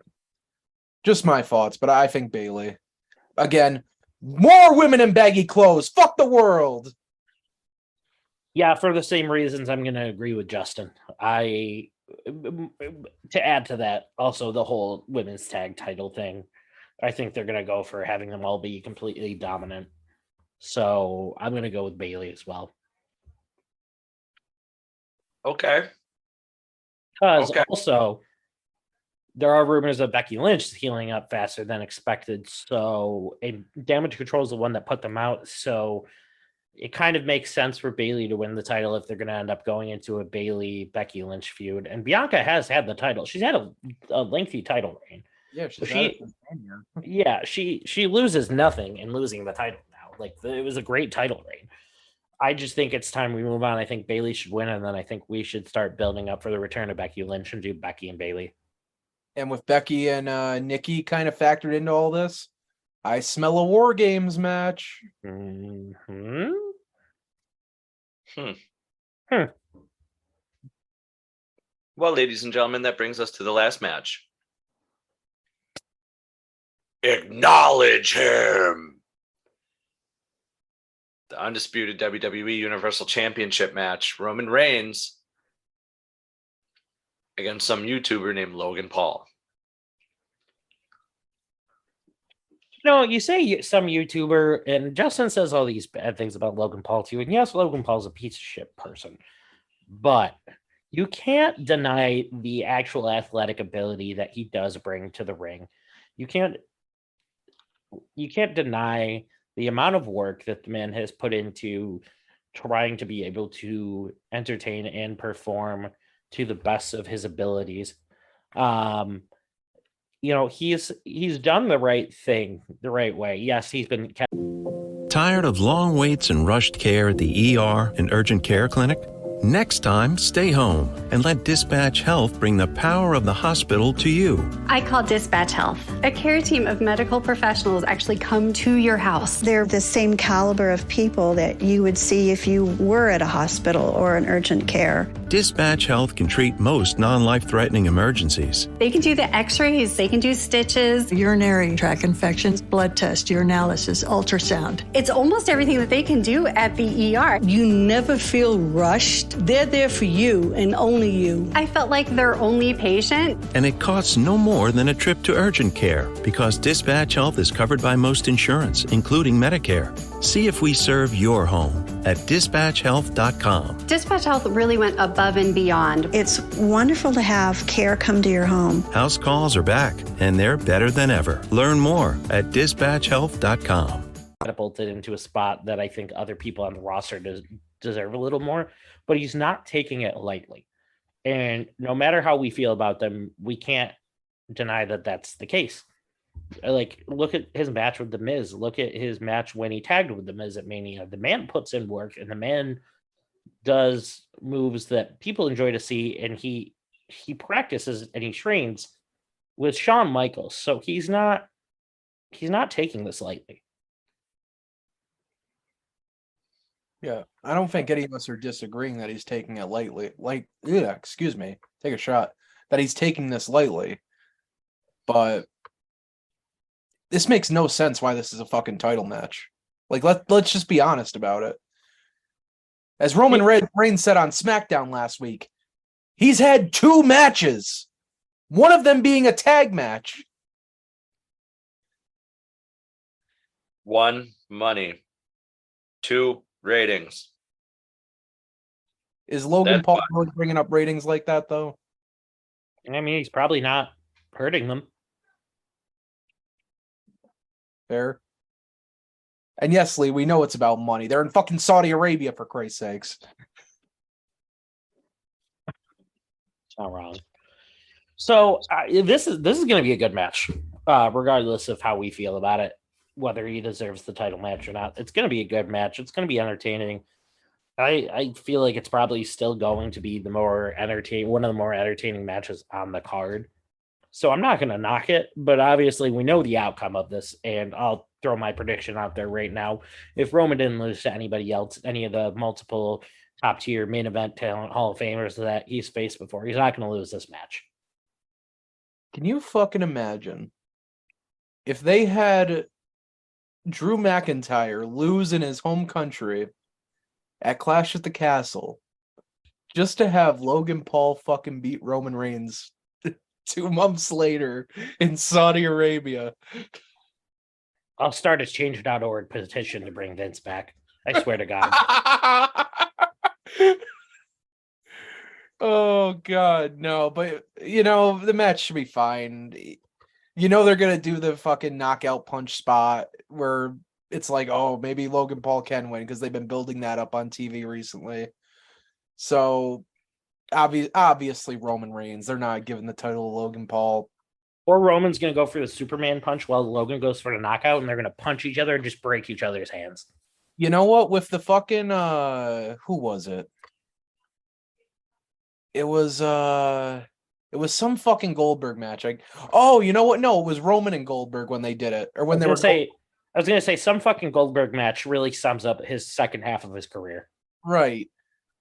Just my thoughts, but I think Bayley. Again, more women in baggy clothes. Fuck the world. Yeah, for the same reasons, I'm going to agree with Justin. To add to that, also the whole women's tag title thing, I think they're going to go for having them all be completely dominant. So I'm going to go with Bayley as well. Okay. Because also, there are rumors of Becky Lynch healing up faster than expected. So Damage Control is the one that put them out. So it kind of makes sense for Bayley to win the title if they're going to end up going into a Bayley-Becky Lynch feud. And Bianca has had the title. She's had a lengthy title reign. Yeah, she loses nothing in losing the title now. Like, it was a great title reign. I just think it's time we move on. I think Bayley should win, and then I think we should start building up for the return of Becky Lynch and do Becky and Bayley. And with Becky and Nikki kind of factored into all this, I smell a War Games match. Well, ladies and gentlemen, that brings us to the last match. Acknowledge him. The undisputed WWE Universal Championship match. Roman Reigns against some YouTuber named Logan Paul. You say some YouTuber, and Justin says all these bad things about Logan Paul too. And yes, Logan Paul's a piece of shit person, but you can't deny the actual athletic ability that he does bring to the ring. You can't deny the amount of work that the man has put into trying to be able to entertain and perform to the best of his abilities. He's done the right thing the right way. Yes, he's been Tired of long waits and rushed care at the ER and urgent care clinic? Next time, stay home and let Dispatch Health bring the power of the hospital to you. I call Dispatch Health. A care team of medical professionals actually come to your house. They're the same caliber of people that you would see if you were at a hospital or an urgent care. Dispatch Health can treat most non-life-threatening emergencies. They can do the x-rays, they can do stitches, urinary tract infections, blood test, urinalysis, ultrasound. It's almost everything that they can do at the ER. You never feel rushed. They're there for you and only you. I felt like their only patient. And it costs no more than a trip to urgent care because Dispatch Health is covered by most insurance, including Medicare. See if we serve your home at dispatchhealth.com. Dispatch Health really went above and beyond. It's wonderful to have care come to your home. House calls are back, and they're better than ever. Learn more at dispatchhealth.com. Catapulted into a spot that I think other people on the roster deserve a little more, but he's not taking it lightly. And no matter how we feel about them, we can't deny that that's the case. Like, look at his match with The Miz. Look at his match when he tagged with The Miz at Mania. The man puts in work, and the man does moves that people enjoy to see, and he practices and he trains with Shawn Michaels. So he's not taking this lightly. Yeah, I don't think any of us are disagreeing that he's taking it lightly. Excuse me, take a shot. That he's taking this lightly. But this makes no sense why this is a fucking title match. Like, let's just be honest about it. As Roman Reigns said on SmackDown last week, he's had 2 matches. One of them being a tag match. 1, money. 2, ratings. Is Logan Paul really bringing up ratings like that, though? I mean, he's probably not hurting them. Fair. And yes, Lee, we know it's about money. They're in fucking Saudi Arabia, for Christ's sakes. It's not wrong. So this is going to be a good match, regardless of how we feel about it, whether he deserves the title match or not. It's going to be a good match. It's going to be entertaining. I feel like it's probably still going to be one of the more entertaining matches on the card. So I'm not going to knock it, but obviously we know the outcome of this, and I'll throw my prediction out there right now. If Roman didn't lose to anybody else, any of the multiple top-tier main event talent Hall of Famers that he's faced before, he's not going to lose this match. Can you fucking imagine if they had Drew McIntyre lose in his home country at Clash at the Castle just to have Logan Paul fucking beat Roman Reigns 2 months later in Saudi Arabia? I'll start a change.org petition to bring Vince back. I swear to God. Oh God, no, but the match should be fine. They're gonna do the fucking knockout punch spot where it's like, oh, maybe Logan Paul can win because they've been building that up on TV recently. So obviously Roman Reigns. They're not giving the title to Logan Paul. Or Roman's going to go for the Superman punch while Logan goes for the knockout, and they're going to punch each other and just break each other's hands. You know what? With the fucking who was it? It was some fucking Goldberg match. Oh, you know what? No, it was Roman and Goldberg when they did it, or when they were. I was gonna say some fucking Goldberg match really sums up his second half of his career. Right.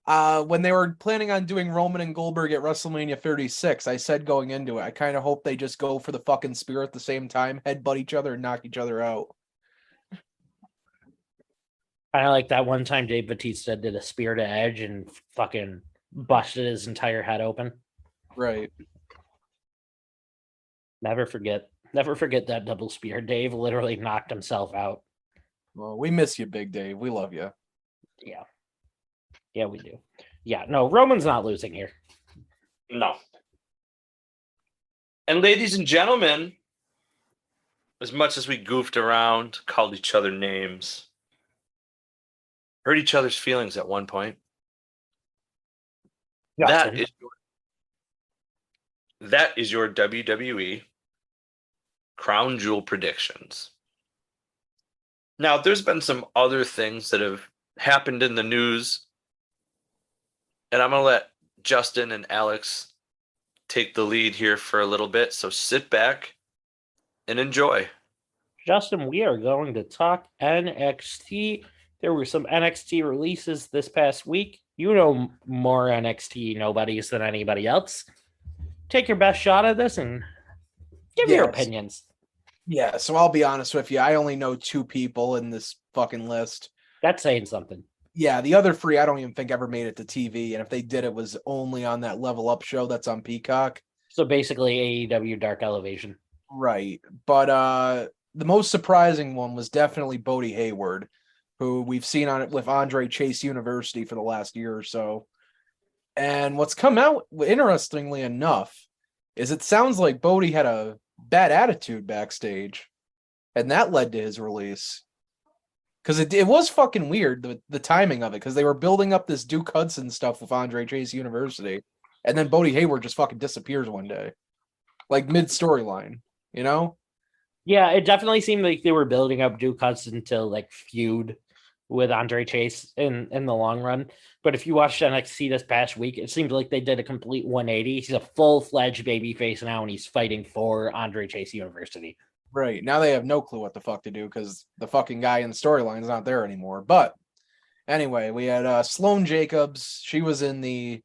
When they were planning on doing Roman and Goldberg at WrestleMania 36, I said going into it, I kind of hope they just go for the fucking spear at the same time, headbutt each other, and knock each other out. Kind of like that one time Dave Bautista did a spear to Edge and fucking busted his entire head open. Right. Never forget that double spear. Dave literally knocked himself out. Well, we miss you, Big Dave. We love you. Yeah. Yeah, we do. Yeah, no, Roman's not losing here. No. And ladies and gentlemen, as much as we goofed around, called each other names, hurt each other's feelings at one point, that is your WWE Crown Jewel predictions. Now, there's been some other things that have happened in the news, and I'm going to let Justin and Alex take the lead here for a little bit, so sit back and enjoy. Justin, we are going to talk NXT. There were some NXT releases this past week. You know more NXT nobodies than anybody else. Take your best shot at this and give your opinions. Yeah, so I'll be honest with you. I only know 2 people in this fucking list. That's saying something. Yeah, the other 3 I don't even think ever made it to TV. And if they did, it was only on that Level Up show that's on Peacock. So basically AEW Dark Elevation. Right. But the most surprising one was definitely Bodie Hayward, who we've seen on it with Andre Chase University for the last year or so. And what's come out, interestingly enough, is it sounds like Bodie had a bad attitude backstage, and that led to his release. Because it was fucking weird, the timing of it, because they were building up this Duke Hudson stuff with Andre Chase University, and then Bodie Hayward just fucking disappears one day. Like mid-storyline, you know? Yeah, it definitely seemed like they were building up Duke Hudson to like feud with Andre Chase in the long run. But if you watched NXT this past week, it seemed like they did a complete 180. He's a full-fledged babyface now, and he's fighting for Andre Chase University. Right. Now they have no clue what the fuck to do because the fucking guy in the storyline is not there anymore. But anyway, we had Sloane Jacobs. She was in the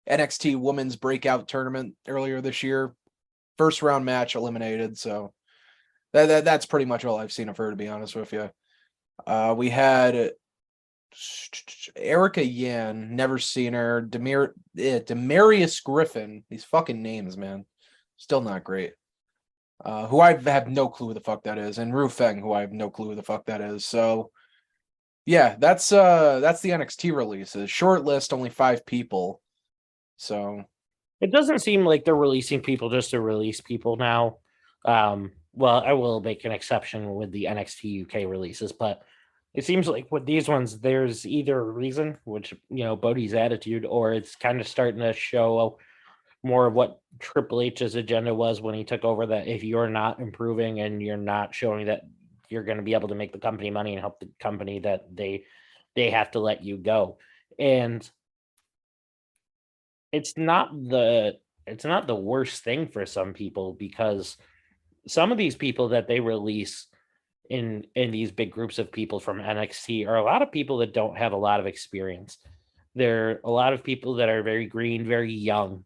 NXT Women's Breakout Tournament earlier this year. First round match eliminated. So that's pretty much all I've seen of her, to be honest with you. We had Erica Yan, never seen her. Demarius Griffin. These fucking names, man. Still not great. Who I have no clue who the fuck that is, and Ru Feng, who I have no clue who the fuck that is. So yeah, that's the NXT releases. Short list, only 5 people. So it doesn't seem like they're releasing people just to release people now. Well, I will make an exception with the NXT UK releases, but it seems like with these ones, there's either a reason, which, you know, Bodie's attitude, or it's kind of starting to show more of what Triple H's agenda was when he took over, that if you're not improving and you're not showing that you're going to be able to make the company money and help the company, that they have to let you go. And it's not the worst thing for some people, because some of these people that they release in these big groups of people from NXT are a lot of people that don't have a lot of experience. They're a lot of people that are very green, very young.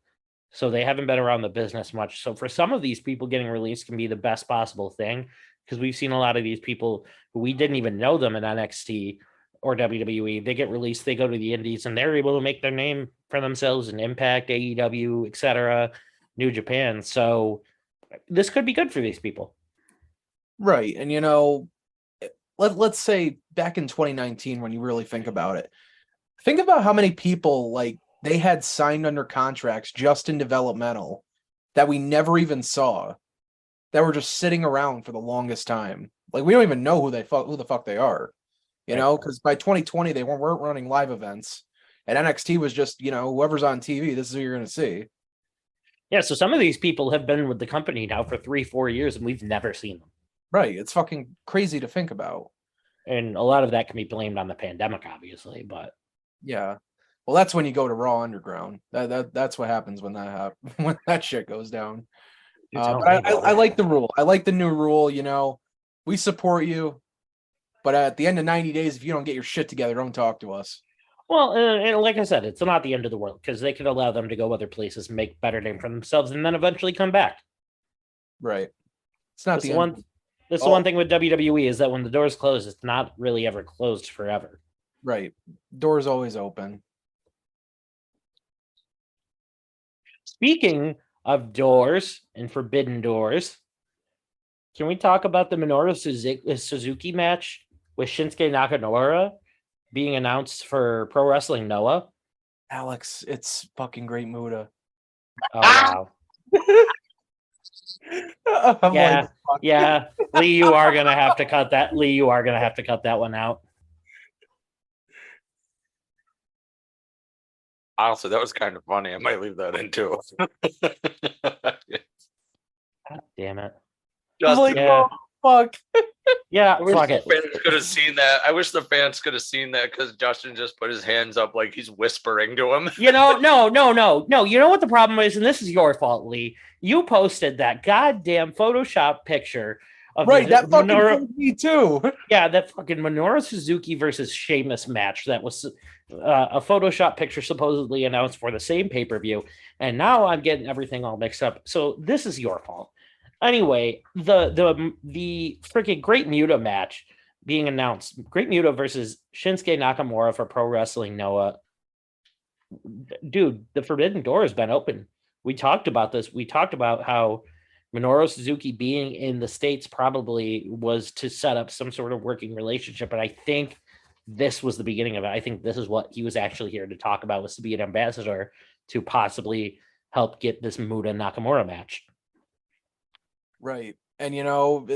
So they haven't been around the business much. So for some of these people, getting released can be the best possible thing, because we've seen a lot of these people who we didn't even know them in NXT or WWE. They get released, they go to the indies, and they're able to make their name for themselves in Impact, AEW, etc., New Japan. So this could be good for these people. Right. And, you know, let's say back in 2019, when you really think about it, think about how many people, like, they had signed under contracts just in developmental that we never even saw. that were just sitting around for the longest time. Like we don't even know who the fuck they are, you know, because by 2020 they weren't running live events, and NXT was just, you know, whoever's on TV, this is who you're going to see. Yeah, so some of these people have been with the company now for 3-4 years, and we've never seen them. Right, it's fucking crazy to think about. And a lot of that can be blamed on the pandemic, obviously, but yeah. Well, that's when you go to Raw Underground. That's what happens when when that shit goes down. But I like the rule. I like the new rule. You know, we support you, but at the end of 90 days, if you don't get your shit together, don't talk to us. Well, and like I said, it's not the end of the world because they could allow them to go other places, make better name for themselves, and then eventually come back. Right. It's not the end. That's the one thing with WWE is that when the doors close, it's not really ever closed forever. Right. Doors always open. Speaking of doors and forbidden doors, can we talk about the Minoru Suzuki match with Shinsuke Nakamura being announced for Pro Wrestling Noah? Alex, it's fucking Great Muta. Oh, wow. Yeah. Lee, you are going to have to cut that. Lee, you are going to have to cut that one out. Honestly, that was kind of funny. I might leave that in too. God damn it. Oh, fuck. Yeah, fuck it. Fans could have seen that. I wish the fans could have seen that because Justin just put his hands up like he's whispering to him. You know, no. You know what the problem is, and this is your fault, Lee. You posted that goddamn Photoshop picture of that fucking me too. Yeah, that fucking Minoru Suzuki versus Sheamus match. That was a Photoshop picture supposedly announced for the same pay-per-view, and now I'm getting everything all mixed up. So this is your fault. Anyway, the freaking Great Muta match being announced. Great Muta versus Shinsuke Nakamura for Pro Wrestling Noah. Dude, the forbidden door has been open. We talked about this. We talked about how Minoru Suzuki being in the States probably was to set up some sort of working relationship. But I think this was the beginning of it. I think this is what he was actually here to talk about, was to be an ambassador to possibly help get this Muta Nakamura match. Right. And, you know,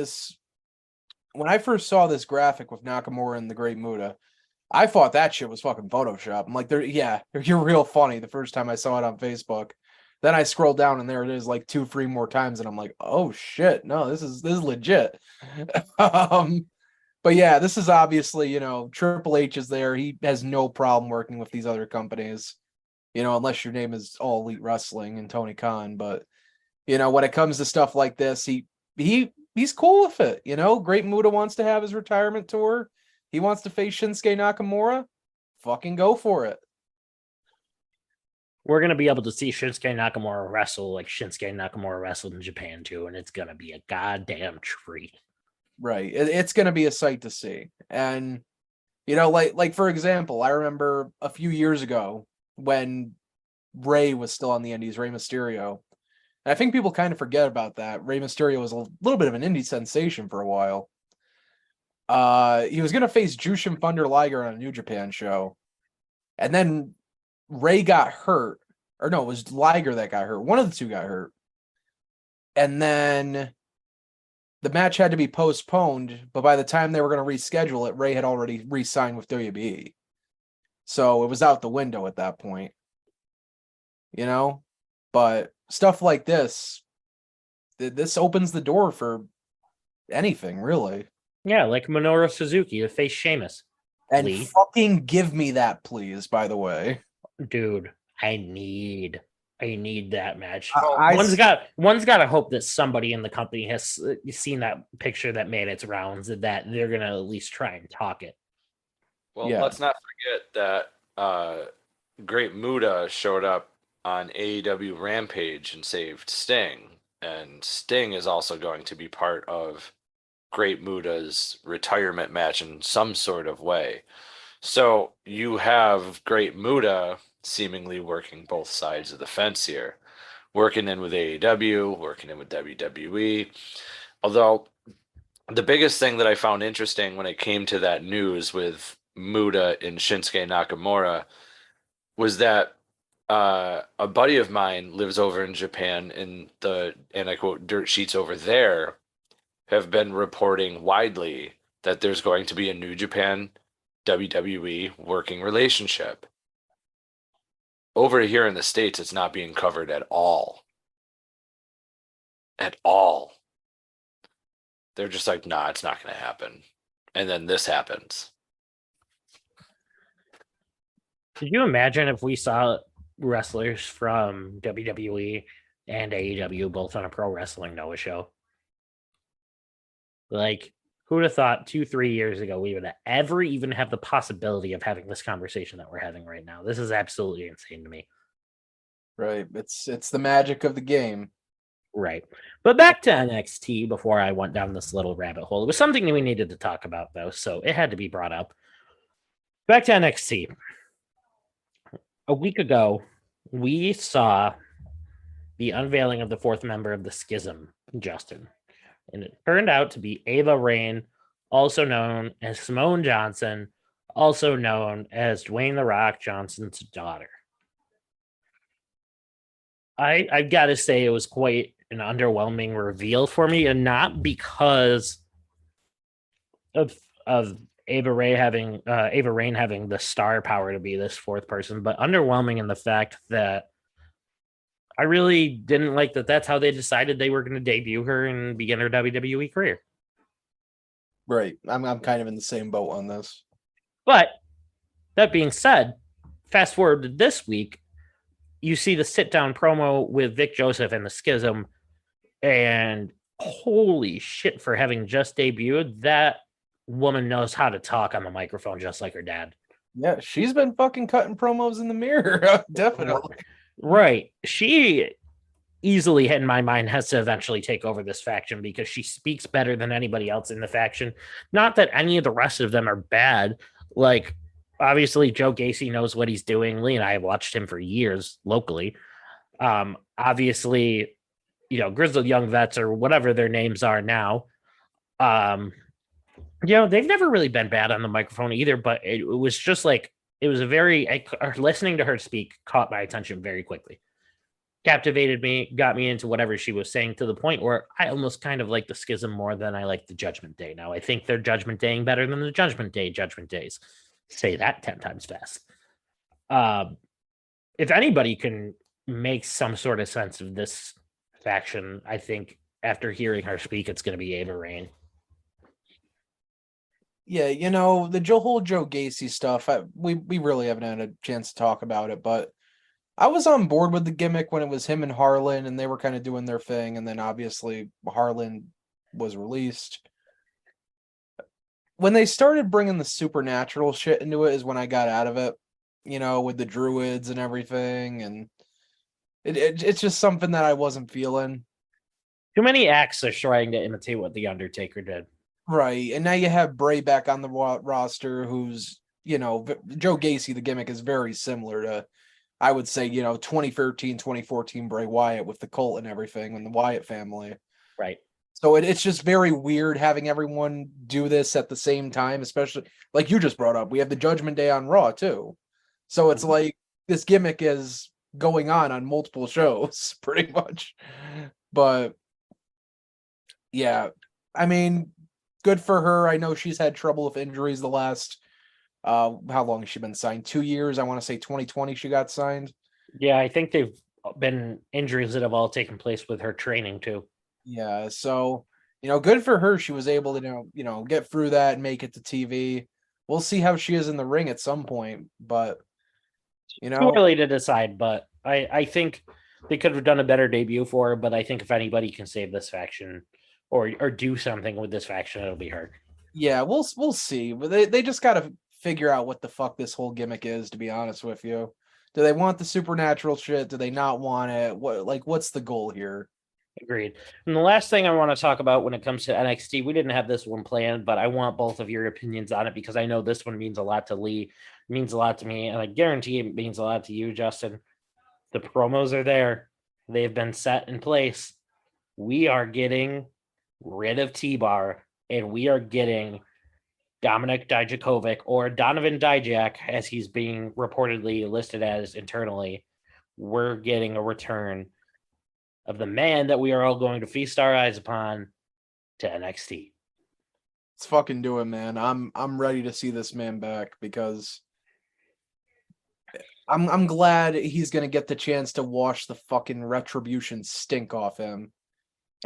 when I first saw this graphic with Nakamura and the Great Muta, I thought that shit was fucking Photoshop. I'm like, you're real funny the first time I saw it on Facebook. Then I scrolled down and there it is like 2-3 more times. And I'm like, oh shit, no, this is legit. But yeah, this is obviously, you know, Triple H is there. He has no problem working with these other companies, you know, unless your name is All Elite Wrestling and Tony Khan. But, you know, when it comes to stuff like this, he's cool with it. You know, Great Muta wants to have his retirement tour. He wants to face Shinsuke Nakamura. Fucking go for it. We're going to be able to see Shinsuke Nakamura wrestle like Shinsuke Nakamura wrestled in Japan too, and it's going to be a goddamn treat. Right. It's going to be a sight to see. And, you know, like for example, I remember a few years ago when Rey was still on the indies, Rey Mysterio. And I think people kind of forget about that. Rey Mysterio was a little bit of an indie sensation for a while. He was going to face Jushin Thunder Liger on a New Japan show. And then Rey got hurt. Or no, it was Liger that got hurt. One of the two got hurt. And then the match had to be postponed, but by the time they were going to reschedule it, Rey had already re-signed with WWE. So it was out the window at that point. You know? But stuff like this opens the door for anything, really. Yeah, like Minoru Suzuki to face Sheamus. And fucking give me that, please, by the way. Dude, I need that match. One's got to hope that somebody in the company has seen that picture that made its rounds and that they're going to at least try and talk it. Well, let's not forget that Great Muta showed up on AEW Rampage and saved Sting. And Sting is also going to be part of Great Muta's retirement match in some sort of way. So you have Great Muta seemingly working both sides of the fence here, working in with AEW, working in with WWE. Although the biggest thing that I found interesting when it came to that news with Muta and Shinsuke Nakamura was that a buddy of mine lives over in Japan, and I quote, dirt sheets over there have been reporting widely that there's going to be a New Japan WWE working relationship. Over here in the States, it's not being covered at all. At all. They're just like, nah, it's not going to happen. And then this happens. Could you imagine if we saw wrestlers from WWE and AEW both on a Pro Wrestling Noah show? Like, who would have thought 2-3 years ago we would ever even have the possibility of having this conversation that we're having right now? This is absolutely insane to me. Right. It's the magic of the game. Right. But back to NXT before I went down this little rabbit hole. It was something that we needed to talk about, though, so it had to be brought up. Back to NXT. A week ago, we saw the unveiling of the fourth member of the Schism, Justin. And it turned out to be Ava Raine, also known as Simone Johnson, also known as Dwayne "The Rock" Johnson's daughter. I've got to say it was quite an underwhelming reveal for me, and not because of Ava Raine having the star power to be this fourth person, but underwhelming in the fact that I really didn't like that that's how they decided they were going to debut her and begin her WWE career. Right. I'm kind of in the same boat on this. But that being said, fast forward to this week, you see the sit-down promo with Vic Joseph and the Schism, and holy shit, for having just debuted, that woman knows how to talk on the microphone just like her dad. Yeah, she's been fucking cutting promos in the mirror. Definitely. Right. She easily, in my mind, has to eventually take over this faction because she speaks better than anybody else in the faction. Not that any of the rest of them are bad. Like, obviously, Joe Gacy knows what he's doing. Lee and I have watched him for years locally. Obviously, Grizzled Young Vets or whatever their names are now. They've never really been bad on the microphone either, but it was just like, it was listening to her speak caught my attention very quickly. Captivated me, got me into whatever she was saying, to the point where I almost kind of like the Schism more than I like the Judgment Day. Now, I think they're Judgment Daying better than the Judgment Days. Say that 10 times fast. If anybody can make some sort of sense of this faction, I think after hearing her speak, it's going to be Ava Raine. Yeah, the whole Joe Gacy stuff, we really haven't had a chance to talk about it, but I was on board with the gimmick when it was him and Harlan, and they were kind of doing their thing, and then obviously Harlan was released. When they started bringing the supernatural shit into it is when I got out of it, with the druids and everything, and it's just something that I wasn't feeling. Too many acts are trying to imitate what The Undertaker did. Right, and now you have Bray back on the roster, who's, Joe Gacy, the gimmick is very similar to, I would say, 2013, 2014 Bray Wyatt with the cult and everything, and the Wyatt family. Right. So it's just very weird having everyone do this at the same time, especially, like you just brought up, we have the Judgment Day on Raw, too. So it's like, this gimmick is going on multiple shows, pretty much. But, yeah, I mean, good for her. I know she's had trouble with injuries the last, how long has she been signed? 2 years. I want to say 2020 she got signed. Yeah, I think they've been injuries that have all taken place with her training too. Yeah, so, good for her. She was able to, get through that and make it to TV. We'll see how she is in the ring at some point, but, Too early to decide, but I think they could have done a better debut for her, but I think if anybody can save this faction or do something with this faction, it'll be her. Yeah, we'll see. But they just got to figure out what the fuck this whole gimmick is, to be honest with you. Do they want the supernatural shit? Do they not want it? What's the goal here? Agreed. And the last thing I want to talk about when it comes to NXT, we didn't have this one planned, but I want both of your opinions on it because I know this one means a lot to Lee, means a lot to me, and I guarantee it means a lot to you, Justin. The promos are there. They've been set in place. We are getting rid of T-Bar, and we are getting Dominic Dijakovic, or Donovan Dijak, as he's being reportedly listed as internally. we're getting a return of the man that we are all going to feast our eyes upon to NXT. Let's fucking do it, man. I'm ready to see this man back because I'm glad he's gonna get the chance to wash the fucking Retribution stink off him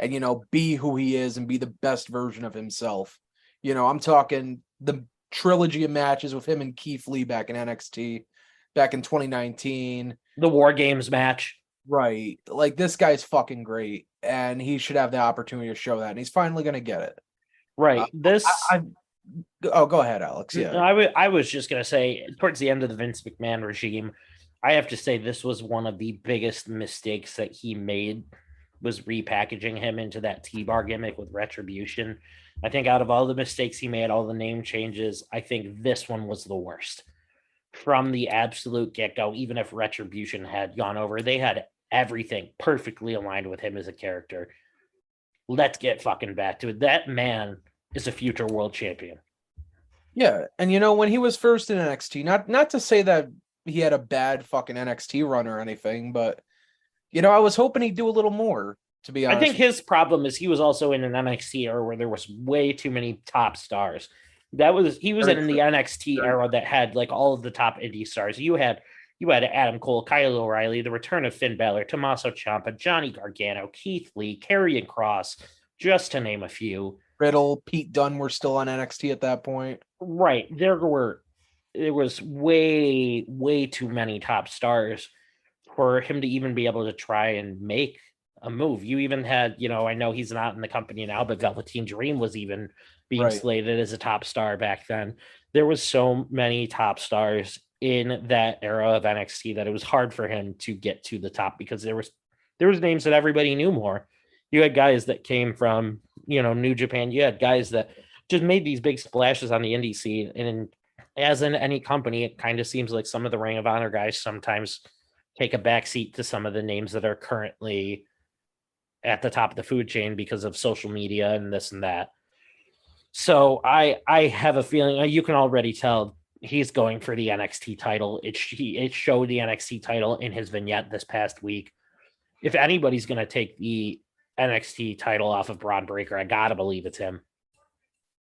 and, you know, be who he is and be the best version of himself. You know, I'm talking the trilogy of matches with him and Keith Lee back in NXT back in 2019. The War Games match. Right. Like, this guy's fucking great and he should have the opportunity to show that. And he's finally going to get it. Right. Go ahead, Alex. Yeah. I was just going to say, towards the end of the Vince McMahon regime, I have to say this was one of the biggest mistakes that he made, was repackaging him into that T-bar gimmick with Retribution. I think out of all the mistakes he made, all the name changes, I think this one was the worst. From the absolute get-go, even if Retribution had gone over, they had everything perfectly aligned with him as a character. Let's get fucking back to it. That man is a future world champion. Yeah, and you know, when he was first in NXT, not to say that he had a bad fucking NXT run or anything, but you know, I was hoping he'd do a little more, to be honest. I think his problem is he was also in an NXT era where there was way too many top stars. He was in the NXT era that had like all of the top indie stars. You had Adam Cole, Kyle O'Reilly, the return of Finn Balor, Tommaso Ciampa, Johnny Gargano, Keith Lee, Karrion Kross, just to name a few. Riddle, Pete Dunne were still on NXT at that point. Right. There was way too many top stars for him to even be able to try and make a move. You even had, you know, I know he's not in the company now, but Velveteen Dream was even being slated as a top star back then. There was so many top stars in that era of NXT that it was hard for him to get to the top because there was names that everybody knew more. You had guys that came from, you know, New Japan. You had guys that just made these big splashes on the indie scene. And as in any company, it kind of seems like some of the Ring of Honor guys sometimes take a backseat to some of the names that are currently at the top of the food chain because of social media and this and that. So I have a feeling, you can already tell he's going for the NXT title. It showed the NXT title in his vignette this past week. If anybody's going to take the NXT title off of Braun Breaker, I gotta believe it's him.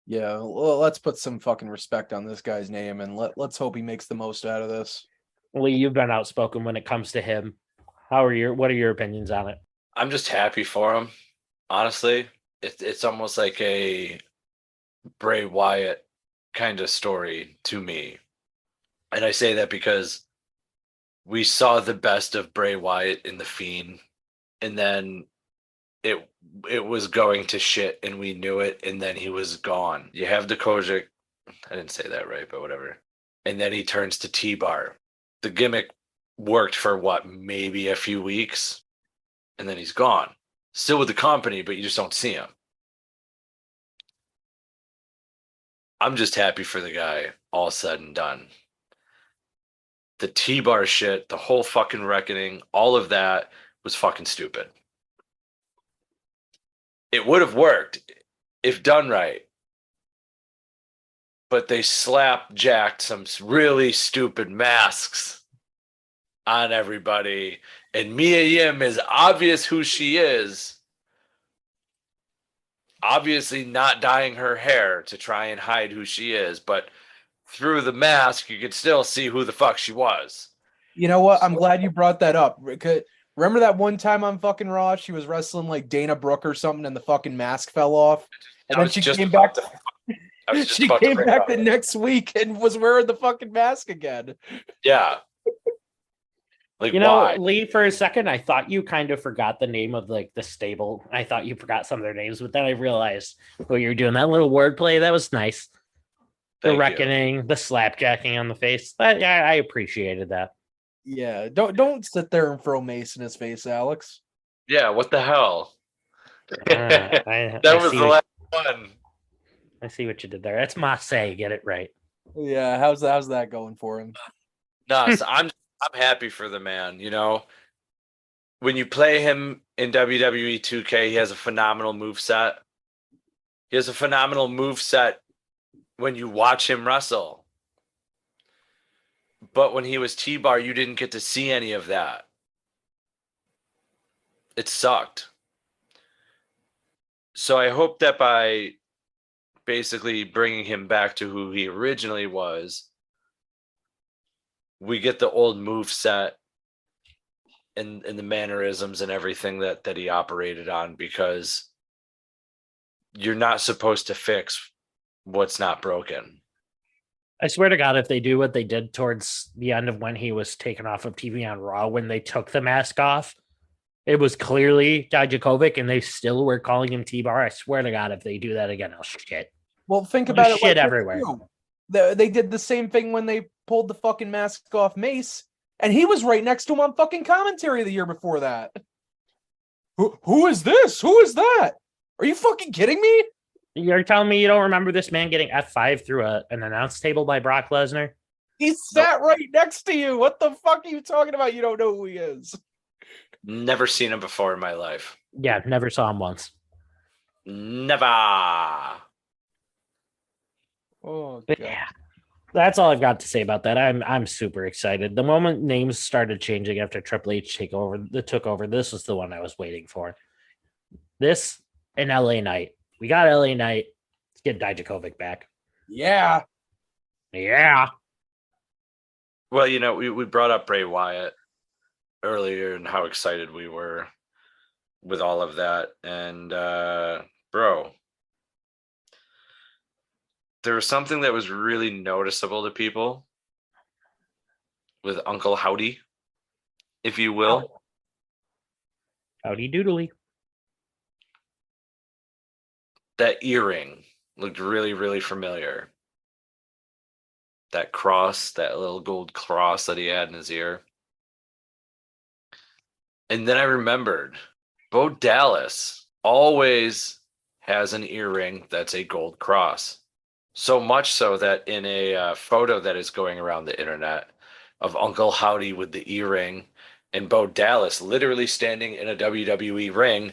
Yeah, well, let's put some fucking respect on this guy's name and let's hope he makes the most out of this. Lee, you've been outspoken when it comes to him. What are your opinions on it? I'm just happy for him. Honestly, it's almost like a Bray Wyatt kind of story to me. And I say that because we saw the best of Bray Wyatt in The Fiend, and then it was going to shit and we knew it, and then he was gone. You have Kojic, I didn't say that right, but whatever. And then he turns to T-Bar. The gimmick worked for maybe a few weeks, and then he's gone. Still with the company, but you just don't see him. I'm just happy for the guy, all said and done. The T-Bar shit, the whole fucking reckoning, all of that was fucking stupid. It would have worked if done right. But they slap-jacked some really stupid masks on everybody. And Mia Yim is obvious who she is. Obviously not dyeing her hair to try and hide who she is. But through the mask, you could still see who the fuck she was. You know what? I'm glad you brought that up. Remember that one time on fucking Raw, she was wrestling like Dana Brooke or something and the fucking mask fell off? And then she came back the next week and was wearing the fucking mask again. Yeah. Like, you know, why? Lee, for a second, I thought you kind of forgot the name of like the stable. I thought you forgot some of their names, but then I realized what you were doing. That little wordplay, that was nice. The reckoning, the slapjacking on the face. I appreciated that. Yeah, don't sit there and throw mace in his face, Alex. Yeah, what the hell? That was the last one. I see what you did there. That's Marseille. Get it right. Yeah, how's that going for him? No, so I'm happy for the man. You know, when you play him in WWE 2K, he has a phenomenal moveset. He has a phenomenal moveset when you watch him wrestle. But when he was T-Bar, you didn't get to see any of that. it sucked. So I hope that by basically bringing him back to who he originally was, we get the old move set and the mannerisms and everything that he operated on, because you're not supposed to fix what's not broken. I swear to God, if they do what they did towards the end of when he was taken off of TV on Raw, when they took the mask off, it was clearly Dijakovic and they still were calling him T-Bar. I swear to God, if they do that again, I'll shit. Well, think about it. Shit like everywhere. They did the same thing when they pulled the fucking mask off Mace, and he was right next to him on fucking commentary the year before that. Who is this? Who is that? Are you fucking kidding me? You're telling me you don't remember this man getting F5 through an announce table by Brock Lesnar? He sat right next to you. What the fuck are you talking about? You don't know who he is. Never seen him before in my life. Yeah, never saw him once. Never. Oh, but yeah, that's all I've got to say about that. I'm super excited. The moment names started changing after Triple H took over, this was the one I was waiting for. This and LA Knight. We got LA Knight. Let's get Dijakovic back. Yeah. Yeah. Well, you know, we brought up Bray Wyatt earlier and how excited we were with all of that. And, bro, there was something that was really noticeable to people with Uncle Howdy, if you will. Howdy doodly. That earring looked really, really familiar. That cross, that little gold cross that he had in his ear. And then I remembered, Bo Dallas always has an earring that's a gold cross. So much so that in a photo that is going around the internet of Uncle Howdy with the earring and Bo Dallas literally standing in a WWE ring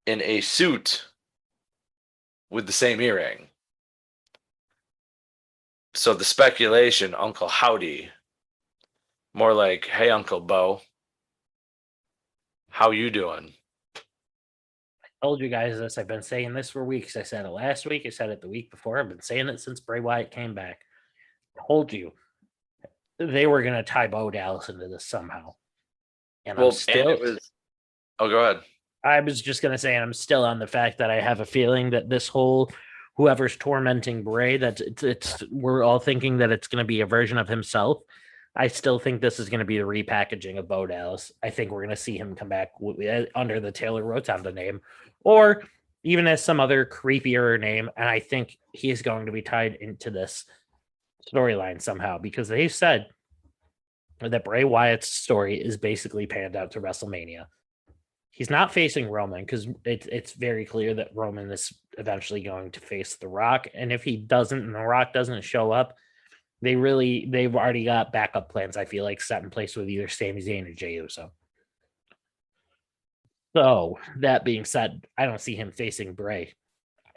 in a suit with the same earring. So the speculation, Uncle Howdy, more like, hey, Uncle Bo, how you doing? I told you guys this. I've been saying this for weeks. I said it last week. I said it the week before. I've been saying it since Bray Wyatt came back. I told you they were going to tie Bo Dallas into this somehow. And well, I'm still... and it was... Oh, go ahead. I was just going to say, and I'm still on the fact that I have a feeling that this whole whoever's tormenting Bray, that we're all thinking that it's going to be a version of himself. I still think this is going to be the repackaging of Bo Dallas. I think we're going to see him come back under the Taylor Rotunda name, or even as some other creepier name. And I think he is going to be tied into this storyline somehow, because they said that Bray Wyatt's story is basically panned out to WrestleMania. He's not facing Roman because it's very clear that Roman is eventually going to face The Rock. And if he doesn't and The Rock doesn't show up, they've already got backup plans, I feel like, set in place with either Sami Zayn or Jey Uso. So that being said, I don't see him facing Bray.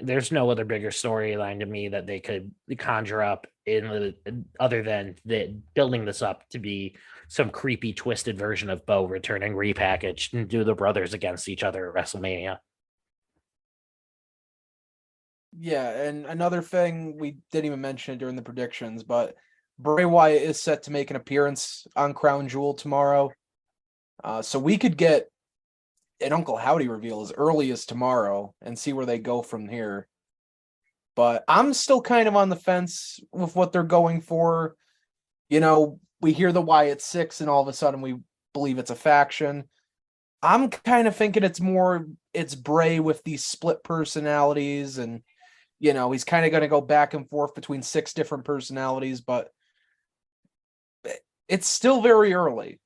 There's no other bigger storyline to me that they could conjure up other than building this up to be some creepy, twisted version of Bo returning repackaged and do the brothers against each other at WrestleMania. Yeah, and another thing, we didn't even mention it during the predictions, but Bray Wyatt is set to make an appearance on Crown Jewel tomorrow. So we could get an Uncle Howdy reveal as early as tomorrow and see where they go from here. But I'm still kind of on the fence with what they're going for. You know, we hear the Wyatt Six and all of a sudden we believe it's a faction. I'm kind of thinking it's Bray with these split personalities, and, you know, he's kind of going to go back and forth between 6 different personalities, but it's still very early.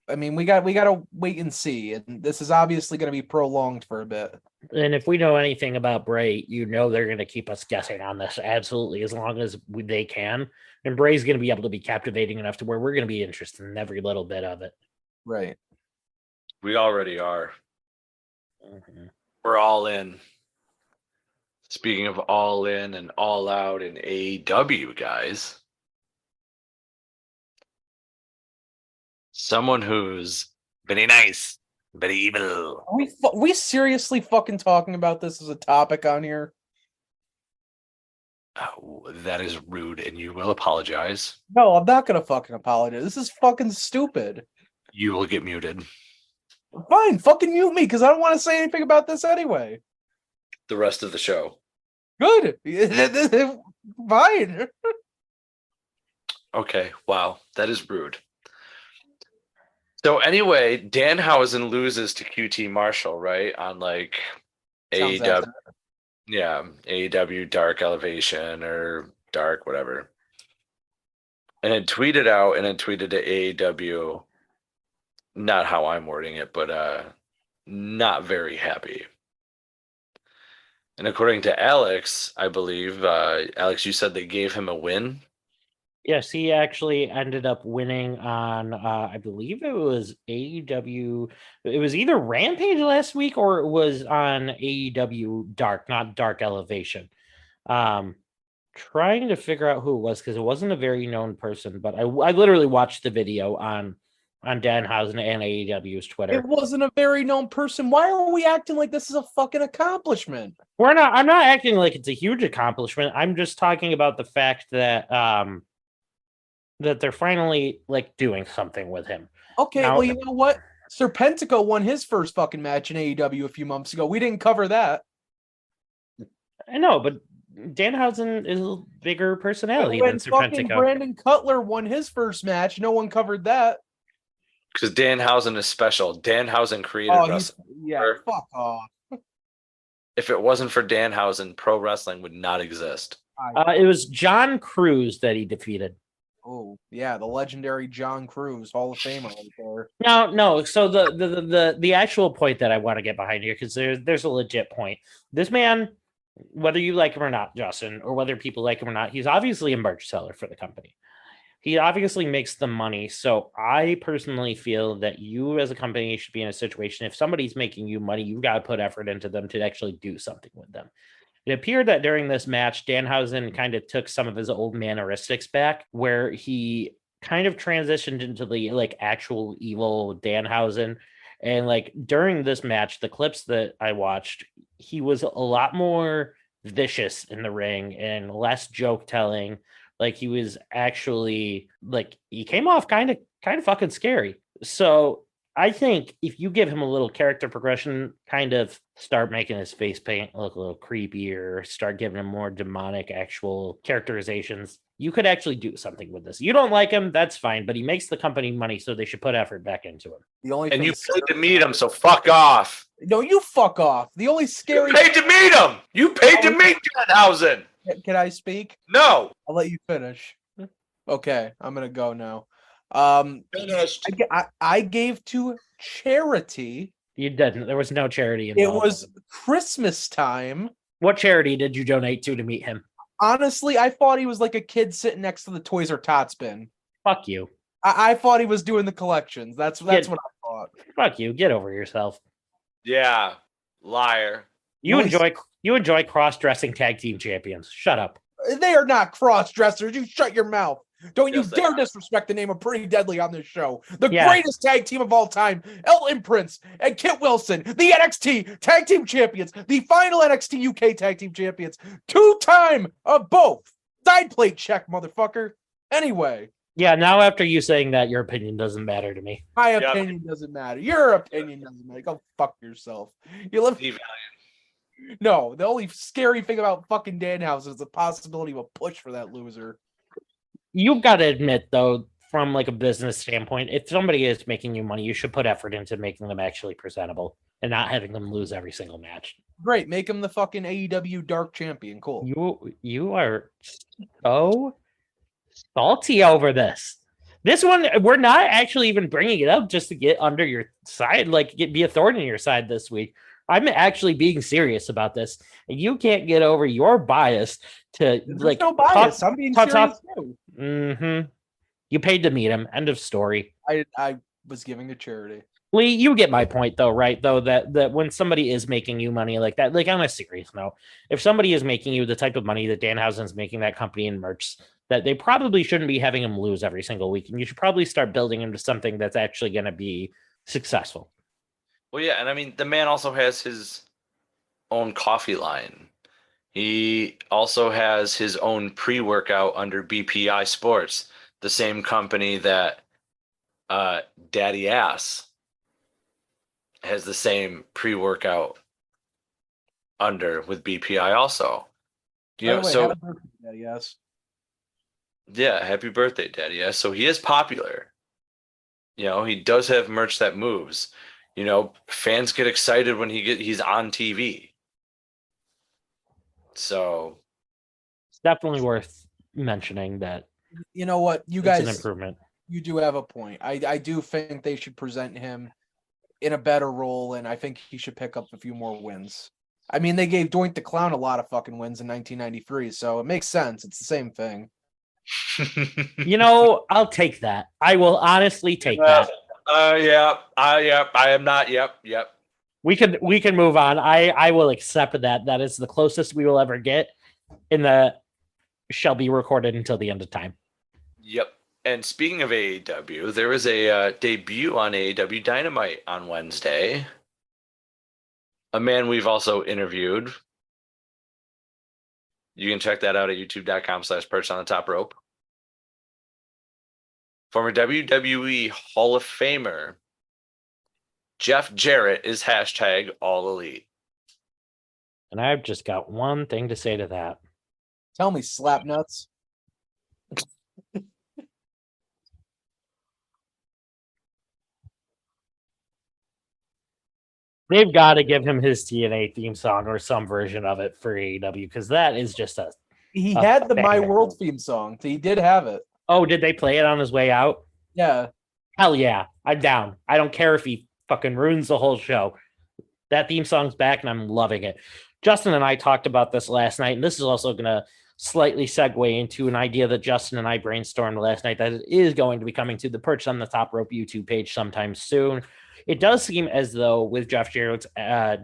I mean, we got to wait and see, and this is obviously going to be prolonged for a bit. And if we know anything about Bray, you know they're going to keep us guessing on this absolutely as long as they can. And Bray's going to be able to be captivating enough to where we're going to be interested in every little bit of it. Right. We already are. Mm-hmm. We're all in. Speaking of all in and all out in AEW, guys. Someone who's very nice Very evil. Are we seriously fucking talking about this as a topic on here? Oh, that is rude, and you will apologize. No, I'm not gonna fucking apologize. This is fucking stupid. You will get muted. Fine, fucking mute me, because I don't want to say anything about this anyway. The rest of the show. Good. Fine. Okay, wow, that is rude. So anyway, Danhausen loses to QT Marshall, right? On like Sounds AEW, accurate. yeah, AEW Dark Elevation or Dark, whatever. And it tweeted out and it tweeted to AEW, not how I'm wording it, but not very happy. And according to Alex, I believe, Alex, you said they gave him a win. Yes, he actually ended up winning on, I believe it was AEW. It was either Rampage last week or it was on AEW Dark, not Dark Elevation. Trying to figure out who it was because it wasn't a very known person, but I literally watched the video on Danhausen and AEW's Twitter. It wasn't a very known person. Why are we acting like this is a fucking accomplishment? I'm not acting like it's a huge accomplishment. I'm just talking about the fact that that they're finally like doing something with him. Okay, Now, well, you know what? Serpentico won his first fucking match in AEW a few months ago. We didn't cover that. I know, but Danhausen is a bigger personality When than fucking Serpentico. Brandon Cutler won his first match, no one covered that. Because Danhausen is special. Danhausen created wrestling. Yeah, fuck off. If it wasn't for Danhausen, pro wrestling would not exist. It was John Cruz that he defeated. Oh, yeah, the legendary John Cruz, Hall of Famer right there. No. So the actual point that I want to get behind here, because there's a legit point. This man, whether you like him or not, Justin, or whether people like him or not, he's obviously a merch seller for the company. He obviously makes the money. So I personally feel that you as a company should be in a situation, if somebody's making you money, you've got to put effort into them to actually do something with them. It appeared that during this match, Danhausen kind of took some of his old maneristics back, where he kind of transitioned into the like actual evil Danhausen. And like during this match, the clips that I watched, he was a lot more vicious in the ring and less joke telling. Like he was actually like he came off kind of fucking scary. So I think if you give him a little character progression, kind of start making his face paint look a little creepier, start giving him more demonic actual characterizations, you could actually do something with this. You don't like him, that's fine, but he makes the company money, so they should put effort back into him. And you paid to meet him, so fuck off. No, you fuck off. The only scary... You paid to meet him. You paid to meet Danhausen. Can I speak? No. I'll let you finish. Okay, I'm going to go now. Finished. I gave to charity. You didn't. There was no charity It involved. was Christmas time. What charity did you donate to meet him? Honestly, I thought he was like a kid sitting next to the Toys R Tots bin. Fuck you. I thought he was doing the collections. That's what I thought. Fuck you. Get over yourself. Yeah, liar. You enjoy cross-dressing tag team champions. Shut up. They are not cross-dressers. You shut your mouth. Don't you Yes, they dare are. disrespect the name of Pretty Deadly on this show. The Yeah. greatest tag team of all time. Elton Prince and Kit Wilson, the NXT tag team champions, the final NXT UK tag team champions, 2-time of both. Side plate check, motherfucker. Anyway. Yeah, now after you saying that, your opinion doesn't matter to me. My opinion doesn't matter. Your opinion doesn't matter. Go fuck yourself. You live. No, the only scary thing about fucking Danhausen is the possibility of a push for that loser. You've got to admit, though, from like a business standpoint, if somebody is making you money, you should put effort into making them actually presentable and not having them lose every single match. Great, make him the fucking AEW Dark Champion. Cool. You are so salty over this. This one, we're not actually even bringing it up just to get under your side, like be a thorn in your side this week. I'm actually being serious about this. You can't get over your bias to There's no bias. I'm being serious too. Mm-hmm. You paid to meet him. End of story. I was giving to charity. Lee, you get my point though, right? Though that when somebody is making you money like that, like on a serious note, if somebody is making you the type of money that Danhausen's making that company in merch, that they probably shouldn't be having him lose every single week. And you should probably start building him to something that's actually going to be successful. Well, yeah, and I mean, the man also has his own coffee line. He also has his own pre-workout under BPI Sports, the same company that Daddy Ass has the same pre-workout under with BPI also. By the way, happy birthday, Daddy Ass. Yeah, happy birthday, Daddy Ass. So he is popular. He does have merch that moves. Fans get excited when he's on TV. So it's definitely worth mentioning that. You know what, you guys, it's an improvement. You do have a point. I do think they should present him in a better role, and I think he should pick up a few more wins. I mean, they gave Doink the Clown a lot of fucking wins in 1993, so it makes sense. It's the same thing. I'll take that. I will honestly take that. Yeah. I am not. Yep. We can move on. I will accept that. That is the closest we will ever get in the shall be recorded until the end of time. Yep. And speaking of AEW, there was a debut on AEW Dynamite on Wednesday. A man we've also interviewed. You can check that out at youtube.com/perched on the top rope. Former WWE Hall of Famer Jeff Jarrett is hashtag All Elite. And I've just got one thing to say to that. Tell me, slap nuts. They've got to give him his TNA theme song or some version of it for AEW, because that is just He had the My World theme song. He did have it. Oh, did they play it on his way out? Yeah. Hell yeah. I'm down. I don't care if he fucking ruins the whole show. That theme song's back and I'm loving it. Justin and I talked about this last night, and this is also going to slightly segue into an idea that Justin and I brainstormed last night that is going to be coming to the Perched on the Top Rope YouTube page sometime soon. It does seem as though with Jeff Jarrett's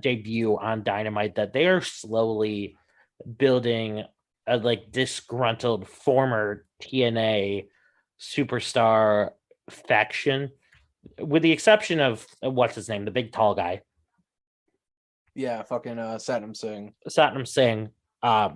debut on Dynamite that they are slowly building a disgruntled former TNA superstar faction, with the exception of what's his name, the big tall guy. Yeah, fucking Satnam Singh. Satnam Singh.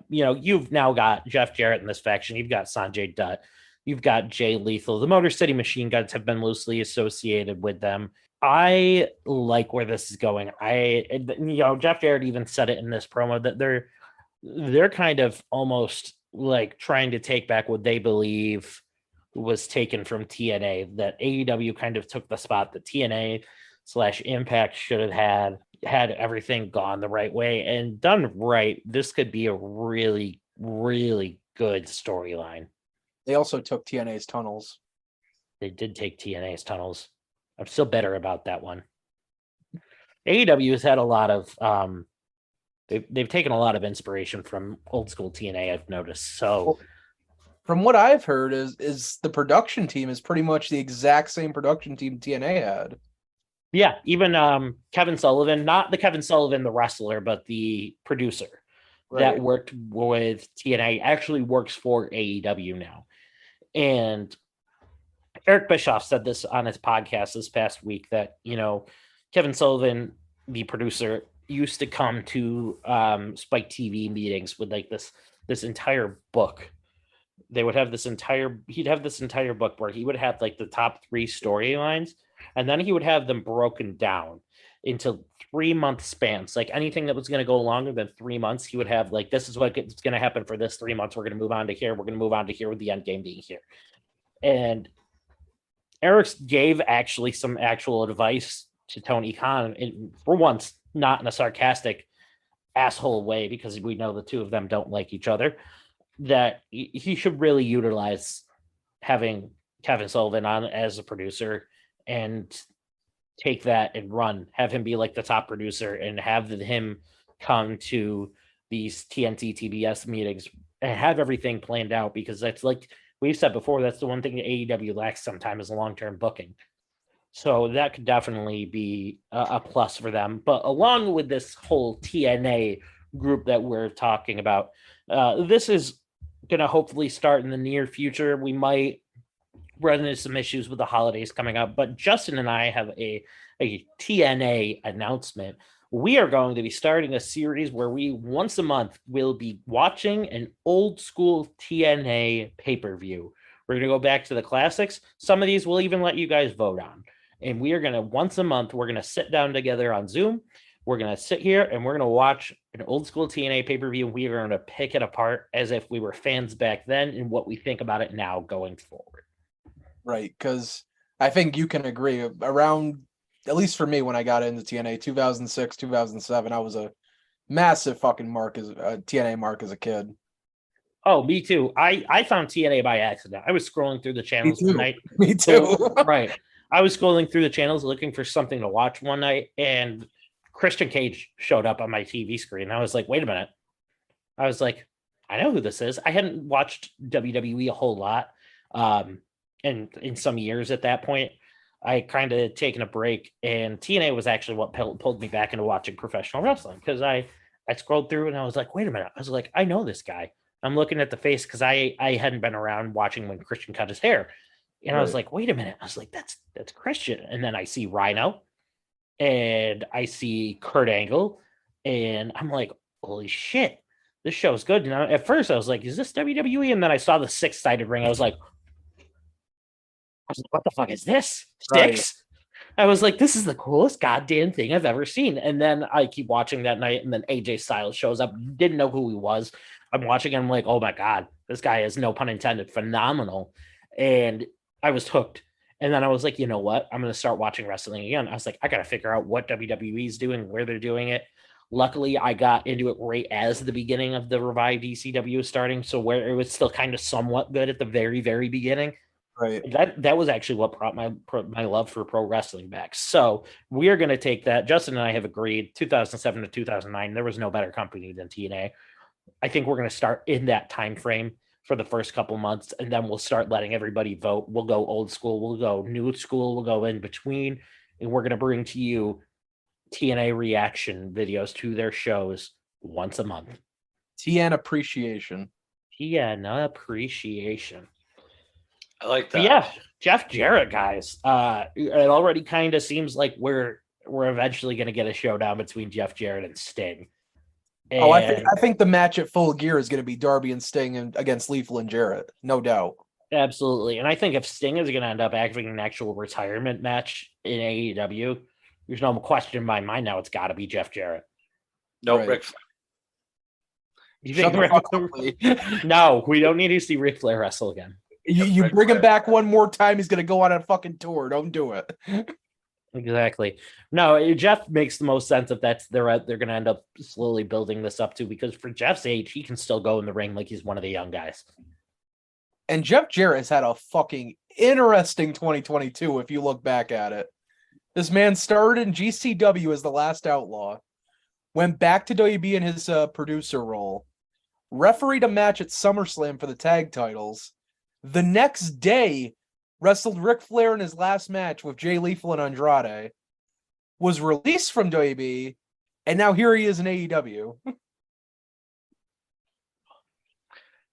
You've now got Jeff Jarrett in this faction. You've got Sanjay Dutt. You've got Jay Lethal. The Motor City Machine Guns have been loosely associated with them. I like where this is going. Jeff Jarrett even said it in this promo that they're kind of almost like trying to take back what they believe was taken from TNA, that AEW kind of took the spot that TNA/Impact should have had everything gone the right way and done right. This could be a really, really good storyline. They also took TNA's tunnels. They did take TNA's tunnels. I'm still better about that one. AEW has had a lot of they've taken a lot of inspiration from old school TNA, I've noticed. So from what I've heard is the production team is pretty much the exact same production team TNA had. Yeah, even Kevin Sullivan, not the Kevin Sullivan, the wrestler, but the producer that worked with TNA actually works for AEW now. And Eric Bischoff said this on his podcast this past week that, Kevin Sullivan, the producer, used to come to Spike TV meetings with this entire book. He'd have this entire book where he would have the top 3 storylines, and then he would have them broken down into 3-month spans. Like anything that was going to go longer than 3 months, he would have this is what's going to happen for this 3 months. We're going to move on to here. We're going to move on to here, with the end game being here. And Eric gave actually some actual advice to Tony Khan, for once, not in a sarcastic asshole way, because we know the two of them don't like each other, that he should really utilize having Kevin Sullivan on as a producer and take that and run, have him be the top producer and have him come to these TNT TBS meetings and have everything planned out, because that's we've said before, that's the one thing that AEW lacks sometimes is long-term booking. So that could definitely be a plus for them. But along with this whole TNA group that we're talking about, this is going to hopefully start in the near future. We might running into some issues with the holidays coming up. But Justin and I have a TNA announcement. We are going to be starting a series where we once a month will be watching an old school TNA pay-per-view. We're going to go back to the classics. Some of these we'll even let you guys vote on. And we are going to, once a month, we're going to sit down together on Zoom. We're going to sit here and we're going to watch an old school TNA pay-per-view. We are going to pick it apart as if we were fans back then and what we think about it now going forward. Right, because I think you can agree around, at least for me, when I got into TNA 2006, 2007, I was a massive fucking TNA mark as a kid. Oh, me too. I found TNA by accident. I was scrolling through the channels one night. Me too. Right. I was scrolling through the channels looking for something to watch one night, and Christian Cage showed up on my TV screen. I was like, wait a minute. I was like, I know who this is. I hadn't watched WWE a whole lot in some years at that point. I kind of taken a break, and TNA was actually what pulled me back into watching professional wrestling, because I scrolled through and I was like, wait a minute. I was like, I know this guy. I'm looking at the face because I hadn't been around watching when Christian cut his hair. And right. I was like, wait a minute. I was like, that's Christian. And then I see Rhino and I see Kurt Angle, and I'm like, holy shit, this show's good. And at first I was like, is this WWE? And then I saw the 6-sided ring. I was like, what the fuck is this? 6? Right. I was like, this is the coolest goddamn thing I've ever seen. And then I keep watching that night, and then AJ Styles shows up. Didn't know who he was. I'm watching and I'm like, oh my God, this guy is, no pun intended, phenomenal. And I was hooked. And then I was like, you know what? I'm going to start watching wrestling again. I was like, I got to figure out what WWE is doing, where they're doing it. Luckily, I got into it right as the beginning of the revived ECW was starting. So where it was still kind of somewhat good at the very, very beginning. Right. That was actually what brought my love for pro wrestling back. So we are going to take that. Justin and I have agreed 2007 to 2009. There was no better company than TNA. I think we're going to start in that time frame for the first couple months, and then we'll start letting everybody vote. We'll go old school, we'll go new school, we'll go in between, and we're going to bring to you TNA reaction videos to their shows once a month. TN appreciation. TN appreciation. I like that. But yeah, Jeff Jarrett, guys. It already kind of seems like we're eventually going to get a showdown between Jeff Jarrett and Sting. And I think the match at Full Gear is going to be Darby and Sting against Lethal and Jarrett, no doubt. Absolutely. And I think if Sting is going to end up having an actual retirement match in AEW, there's no question in my mind now it's got to be Jeff Jarrett. No, right. Ric Flair. You think No, we don't need to see Ric Flair wrestle again. You bring him back one more time, he's going to go on a fucking tour. Don't do it. Exactly. No, Jeff makes the most sense if they're going to end up slowly building this up too, because for Jeff's age, he can still go in the ring like he's one of the young guys. And Jeff Jarrett has had a fucking interesting 2022 if you look back at it. This man started in GCW as the Last Outlaw, went back to WB in his producer role, refereed a match at SummerSlam for the tag titles. The next day, wrestled Ric Flair in his last match with Jay Lethal and Andrade, was released from WB, and now here he is in AEW.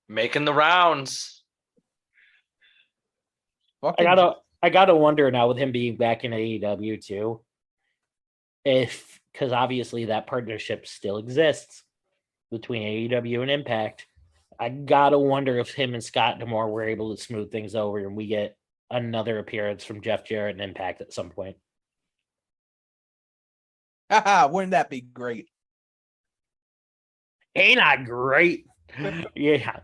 Making the rounds. I gotta wonder now with him being back in AEW too, because obviously that partnership still exists between AEW and Impact. I gotta wonder if him and Scott D'Amore were able to smooth things over and we get another appearance from Jeff Jarrett and Impact at some point. Wouldn't that be great? Ain't that great? Yeah.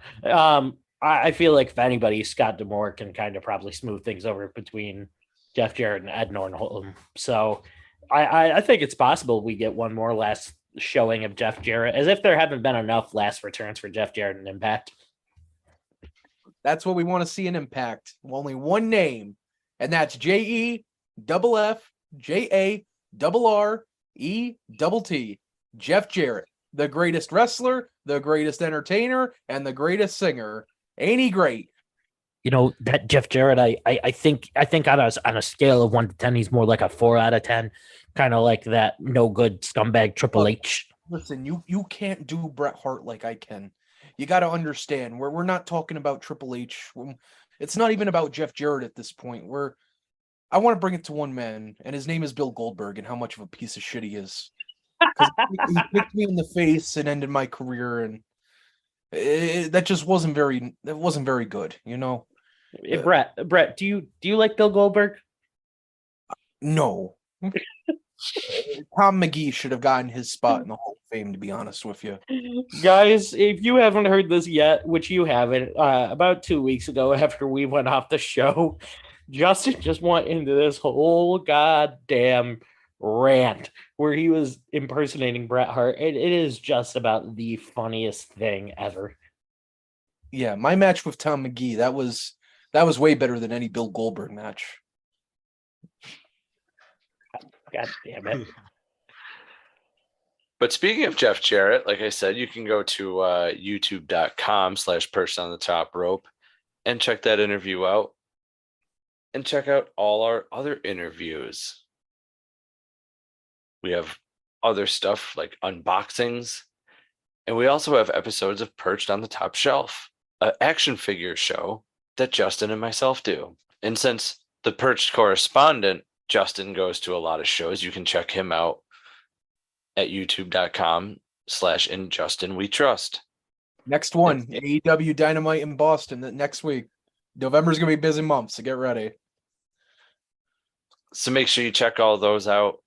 I feel like if anybody, Scott D'Amore can kind of probably smooth things over between Jeff Jarrett and Ed Norton. So I think it's possible we get one more last showing of Jeff Jarrett, as if there haven't been enough last returns for Jeff Jarrett and Impact. That's what we want to see in Impact. Only one name, and that's JEFFJARRET. Jeff Jarrett, the greatest wrestler, the greatest entertainer, and the greatest singer. Ain't he great? You know, that Jeff Jarrett, I think on a scale of 1 to 10, he's more like a 4 out of 10, kind of like that no good scumbag Triple H. Listen, you can't do Bret Hart like I can. You got to understand, we're not talking about Triple H. It's not even about Jeff Jarrett at this point. I want to bring it to one man, and his name is Bill Goldberg, and how much of a piece of shit he is. Because he kicked me in the face and ended my career, and that just wasn't very good, you know. Brett, do you like Bill Goldberg? No. Tom McGee should have gotten his spot in the Hall of Fame, to be honest with you. Guys, if you haven't heard this yet, which you haven't, about 2 weeks ago after we went off the show, Justin just went into this whole goddamn rant where he was impersonating Bret Hart. It is just about the funniest thing ever. Yeah, my match with Tom McGee, that was way better than any Bill Goldberg match. God damn it. But speaking of Jeff Jarrett, like I said, you can go to youtube.com/Perched on the Top Rope and check that interview out. And check out all our other interviews. We have other stuff like unboxings. And we also have episodes of Perched on the Top Shelf, an action figure show that Justin and myself do. And since the Perched correspondent, Justin, goes to a lot of shows, you can check him out at youtube.com/In Justin We Trust. Next one, AEW Dynamite in Boston next week. November's going to be a busy month, so get ready. So make sure you check all those out.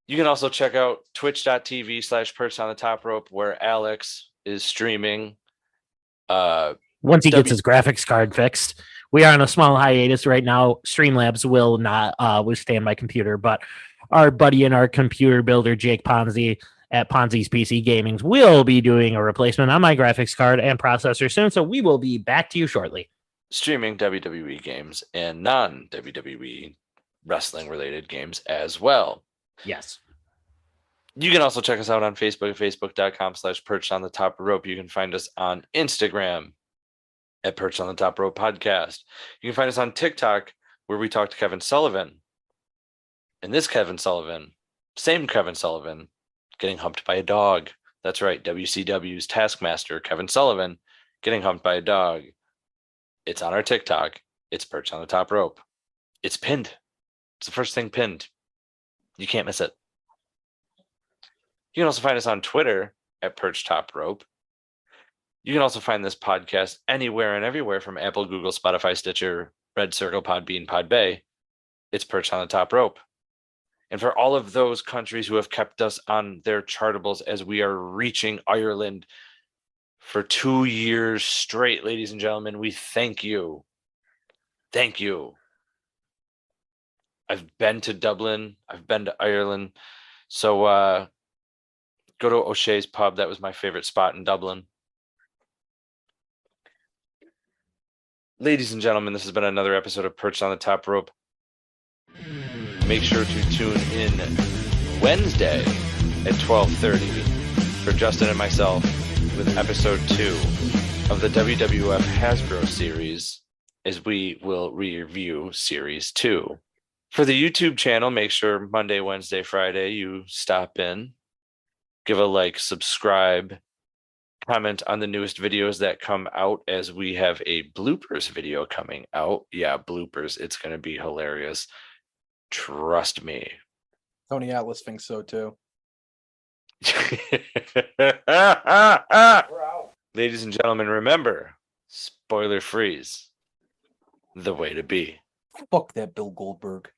You can also check out twitch.tv/Perched on the Top Rope, where Alex is streaming. Once he gets his graphics card fixed. We are on a small hiatus right now. Streamlabs will not withstand my computer, but our buddy and our computer builder, Jake Ponzi at Ponzi's PC Gamings, will be doing a replacement on my graphics card and processor soon, so we will be back to you shortly. Streaming WWE games and non-WWE wrestling-related games as well. Yes. You can also check us out on Facebook at facebook.com/Perched on the Top Rope. You can find us on Instagram at Perched on the Top Rope Podcast. You can find us on TikTok, where we talk to Kevin Sullivan. And this Kevin Sullivan, same Kevin Sullivan, getting humped by a dog. That's right, WCW's Taskmaster, Kevin Sullivan, getting humped by a dog. It's on our TikTok. It's Perched on the Top Rope. It's pinned. It's the first thing pinned. You can't miss it. You can also find us on Twitter at Perched Top Rope. You can also find this podcast anywhere and everywhere from Apple, Google, Spotify, Stitcher, Red Circle, Podbean, Podbay. It's Perched on the Top Rope. And for all of those countries who have kept us on their chartables as we are reaching Ireland for 2 years straight, ladies and gentlemen, we thank you. Thank you. I've been to Dublin. I've been to Ireland. So go to O'Shea's Pub. That was my favorite spot in Dublin. Ladies and gentlemen, this has been another episode of Perched on the Top Rope. Make sure to tune in Wednesday at 12:30 for Justin and myself with episode 2 of the WWF Hasbro series, as we will review series 2. For the YouTube channel, make sure Monday, Wednesday, Friday, you stop in, give a like, subscribe, comment on the newest videos that come out, as we have a bloopers video coming out. Yeah, bloopers. It's going to be hilarious. Trust me. Tony Atlas thinks so too. Ladies and gentlemen, remember, spoiler freeze, the way to be. Fuck that Bill Goldberg.